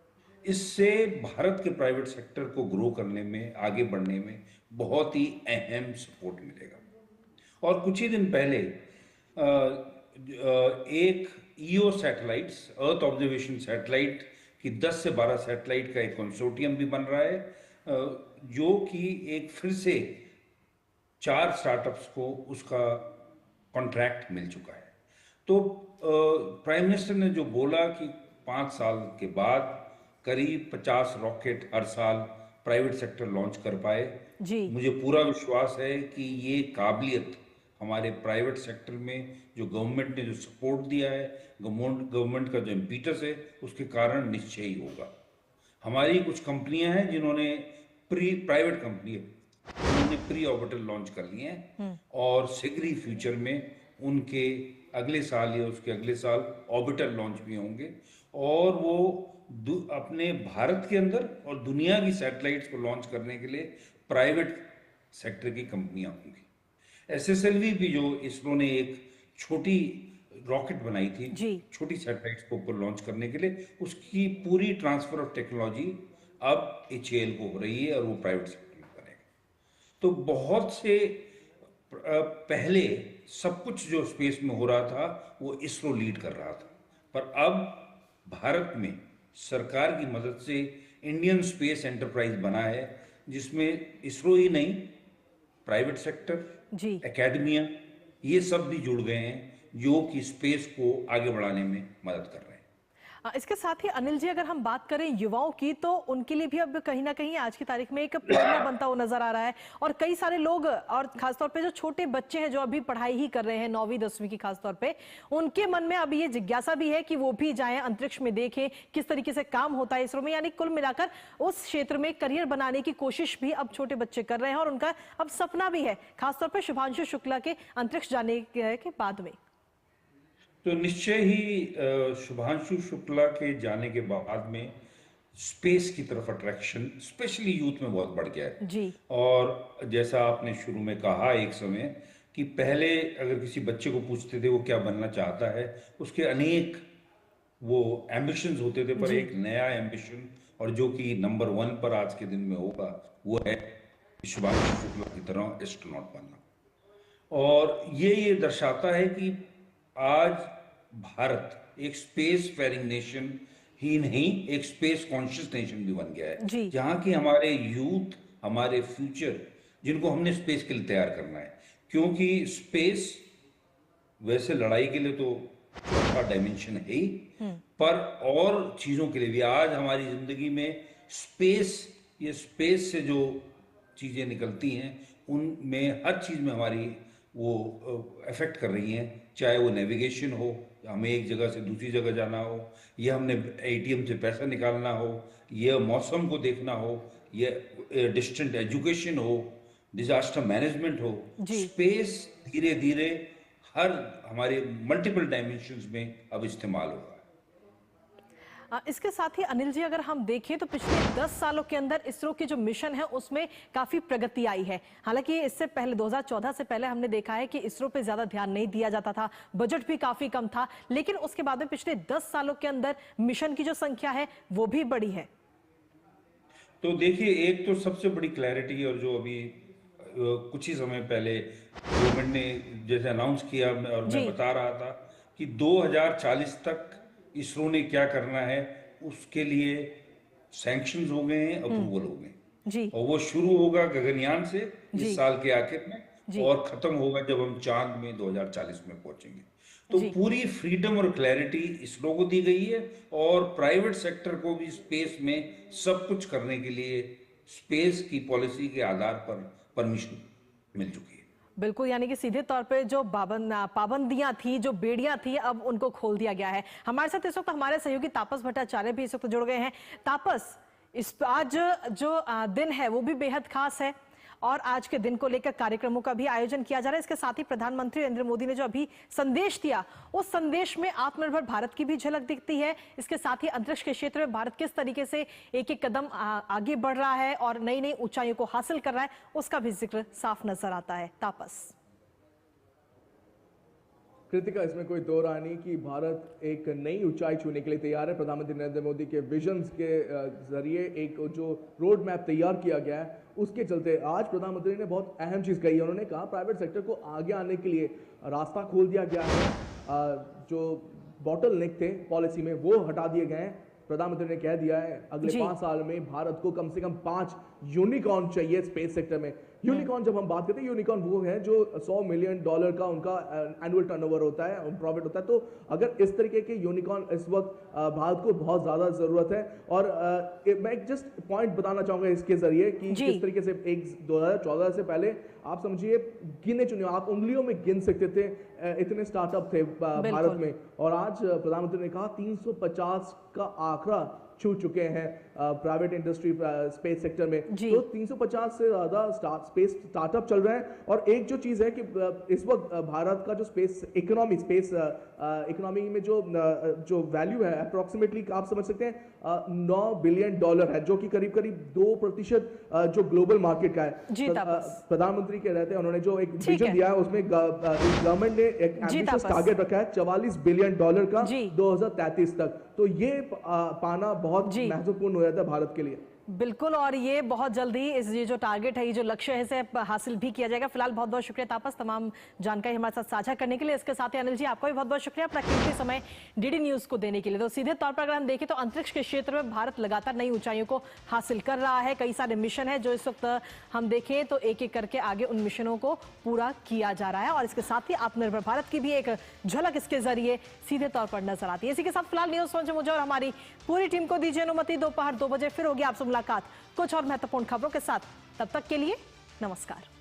इससे भारत के प्राइवेट सेक्टर को ग्रो करने में, आगे बढ़ने में बहुत ही अहम सपोर्ट मिलेगा। और कुछ ही दिन पहले एक EO satellites, earth observation satellite की 10 से 12 सैटेलाइट का एक कंसोर्टियम भी बन रहा है जो कि एक फिर से 4 स्टार्टअप्स को उसका कॉन्ट्रैक्ट मिल चुका है। तो प्राइम मिनिस्टर ने जो बोला कि 5 साल के बाद करीब 50 रॉकेट हर साल प्राइवेट सेक्टर लॉन्च कर पाए, मुझे पूरा विश्वास है कि ये काबिलियत हमारे प्राइवेट सेक्टर में जो गवर्नमेंट ने जो सपोर्ट दिया है, गवर्नमेंट का जो इम्पीटस है, उसके कारण निश्चय ही होगा। हमारी कुछ कंपनियां हैं जिन्होंने प्राइवेट कंपनी है उन्होंने प्री ऑर्बिटल लॉन्च कर लिए हैं और शीघ्र ही फ्यूचर में उनके अगले साल या उसके अगले साल ऑर्बिटल लॉन्च भी होंगे और वो अपने भारत के अंदर और दुनिया की सैटेलाइट्स को लॉन्च करने के लिए प्राइवेट सेक्टर की कंपनियां होंगी। SSLV भी जो इसरो ने एक छोटी रॉकेट बनाई थी छोटी सैटेलाइट्स को ऊपर लॉन्च करने के लिए, उसकी पूरी ट्रांसफर ऑफ टेक्नोलॉजी अब HAL को हो रही है और वो प्राइवेट सेक्टर में बनेगा। तो बहुत से पहले सब कुछ जो स्पेस में हो रहा था वो इसरो लीड कर रहा था, पर अब भारत में सरकार की मदद से इंडियन स्पेस एंटरप्राइज बना है, जिसमें इसरो ही नहीं, प्राइवेट सेक्टर, एकेडमिया, ये सब भी जुड़ गए हैं, जो कि स्पेस को आगे बढ़ाने में मदद कर रहे हैं। इसके साथ ही अनिल जी, अगर हम बात करें युवाओं की, तो उनके लिए भी अब कहीं ना कहीं आज की तारीख में एक प्रेरणा बनता हुआ नजर आ रहा है, और कई सारे लोग, और खासतौर पे जो छोटे बच्चे हैं जो अभी पढ़ाई ही कर रहे हैं 9वीं 10वीं की खासतौर पे, उनके मन में अब ये जिज्ञासा भी है कि वो भी जाएं अंतरिक्ष में, देखें किस तरीके से काम होता है इसरो में। यानी कुल मिलाकर उस क्षेत्र में करियर बनाने की कोशिश भी अब छोटे बच्चे कर रहे हैं, और उनका अब सपना भी है, खासतौर पर शुभांशु शुक्ला के अंतरिक्ष जाने के बाद में। तो निश्चय ही शुभांशु शुक्ला के जाने के बाद में स्पेस की तरफ अट्रैक्शन स्पेशली यूथ में बहुत बढ़ गया है जी। और जैसा आपने शुरू में कहा एक समय कि पहले अगर किसी बच्चे को पूछते थे वो क्या बनना चाहता है, उसके अनेक वो एम्बिशंस होते थे, पर एक नया एम्बिशन और जो कि नंबर 1 पर आज के दिन में होगा वो है शुभांशु शुक्ला की तरह एस्ट्रोनॉट बनना। और ये दर्शाता है कि आज भारत एक स्पेस फेरिंग नेशन ही नहीं, एक स्पेस कॉन्शियस नेशन भी बन गया है, जहां की हमारे यूथ, हमारे फ्यूचर, जिनको हमने स्पेस के लिए तैयार करना है, क्योंकि स्पेस वैसे लड़ाई के लिए तो चौथा डायमेंशन है ही, पर और चीजों के लिए भी आज हमारी जिंदगी में स्पेस, ये स्पेस से जो चीजें निकलती हैं उनमें हर चीज में हमारी वो अफेक्ट कर रही हैं, चाहे वो नेविगेशन हो, हमें एक जगह से दूसरी जगह जाना हो, या हमने एटीएम से पैसा निकालना हो, या मौसम को देखना हो, या डिस्टेंट एजुकेशन हो, डिजास्टर मैनेजमेंट हो, स्पेस धीरे धीरे हर हमारे मल्टीपल डायमेंशंस में अब इस्तेमाल हो रहा है। इसके साथ ही अनिल जी, अगर हम देखें तो पिछले 10 सालों के अंदर इसरो की जो मिशन है उसमें काफी प्रगति आई है। हालांकि इससे पहले 2014 से पहले हमने देखा है कि इसरो पे ज्यादा ध्यान नहीं दिया जाता था, बजट भी काफी कम था, लेकिन उसके बाद में पिछले 10 सालों के अंदर मिशन की जो संख्या है वो भी बढ़ी है। तो देखिए, एक तो सबसे बड़ी क्लैरिटी, और जो अभी कुछ ही समय पहले गवर्नमेंट ने जैसे अनाउंस किया और मैं बता रहा था कि 2040 तक इसरो ने क्या करना है, उसके लिए सैंक्शंस हो गए हैं, अप्रूवल हो गए, और वो शुरू होगा गगनयान से इस साल के आखिर में, और खत्म होगा जब हम चांद में 2040 में पहुंचेंगे। तो पूरी फ्रीडम और क्लैरिटी इसरो को दी गई है, और प्राइवेट सेक्टर को भी स्पेस में सब कुछ करने के लिए स्पेस की पॉलिसी के आधार पर परमिशन मिल चुकी है। बिल्कुल, यानी कि सीधे तौर पे जो पाबंदियां थी, जो बेड़ियां थी, अब उनको खोल दिया गया है। हमारे साथ इस वक्त हमारे सहयोगी तापस भट्टाचार्य भी इस वक्त जुड़ गए हैं। तापस, आज जो दिन है वो भी बेहद खास है, और आज के दिन को लेकर कार्यक्रमों का भी आयोजन किया जा रहा है। इसके साथ ही प्रधानमंत्री नरेंद्र मोदी ने जो अभी संदेश दिया, उस संदेश में आत्मनिर्भर भारत की भी झलक दिखती है। इसके साथ ही अंतरिक्ष के क्षेत्र में भारत किस तरीके से एक एक कदम आगे बढ़ रहा है और नई नई ऊंचाइयों को हासिल कर रहा है, उसका भी जिक्र साफ नजर आता है। तापस। कृतिका, इसमें कोई दो राय नहीं कि भारत एक नई ऊंचाई छूने के लिए तैयार है। प्रधानमंत्री नरेंद्र मोदी के विजन्स के जरिए एक जो रोड मैप तैयार किया गया है, उसके चलते आज प्रधानमंत्री ने बहुत अहम चीज़ कही है। उन्होंने कहा प्राइवेट सेक्टर को आगे आने के लिए रास्ता खोल दिया गया है, जो बॉटल नेक थे पॉलिसी में वो हटा दिए गए हैं। प्रधानमंत्री ने कह दिया है अगले 5 साल में भारत को कम से कम 5 यूनिकॉर्न चाहिए स्पेस सेक्टर में। यूनिकॉर्न जब हम बात करते हैं, यूनिकॉर्न वो है जो $100 मिलियन का उनका एनुअल टर्नओवर होता है, प्रॉफिट होता है। तो अगर इस तरीके के यूनिकॉर्न इस वक्त भारत को बहुत ज्यादा जरूरत है। और मैं एक जस्ट पॉइंट बताना चाहूंगा इसके जरिए कि किस तरीके से 2014 से पहले आप समझिए गिने चुने, आप उंगलियों में गिन सकते थे इतने स्टार्टअप थे भारत में, और आज प्रधानमंत्री ने कहा 350 का आंकड़ा छू चुके हैं प्राइवेट इंडस्ट्री स्पेस सेक्टर में। तो 350 से ज्यादा स्पेस स्टार्टअप चल रहे हैं। और एक जो चीज है कि इस वक्त भारत का जो स्पेस इकोनॉमी में जो वैल्यू है अप्रोक्सीमेटली आप समझ सकते हैं $9 बिलियन है, जो कि करीब करीब 2% जो ग्लोबल मार्केट का है। प्रधानमंत्री के रहते हैं उन्होंने जो एक विजन दिया है, उसमें गवर्नमेंट ने एक एम्बिशियस टारगेट रखा है $44 बिलियन का 2033 तक। तो ये पाना बहुत महत्वपूर्ण हो जाता है भारत के लिए। बिल्कुल, और ये बहुत जल्दी ये जो टारगेट है, ये जो लक्ष्य है, इसे हासिल भी किया जाएगा। फिलहाल बहुत बहुत शुक्रिया तापस, तमाम जानकारी हमारे साथ साझा करने के लिए। इसके साथ ही अनिल जी, आपका भी बहुत बहुत शुक्रिया अपना कीमती समय डीडी न्यूज को देने के लिए। तो सीधे तौर पर अगर हम देखें तो अंतरिक्ष के क्षेत्र में भारत लगातार नई ऊंचाइयों को हासिल कर रहा है। कई सारे मिशन है जो इस वक्त हम देखें तो एक एक करके आगे उन मिशनों को पूरा किया जा रहा है, और इसके साथ ही आत्मनिर्भर भारत की भी एक झलक इसके जरिए सीधे तौर पर नजर आती है। इसी के साथ फिलहाल न्यूज में मुझे और हमारी पूरी टीम को दीजिए अनुमति। दोपहर 2 बजे फिर होगी आपसे मुलाकात कुछ और महत्वपूर्ण खबरों के साथ। तब तक के लिए नमस्कार।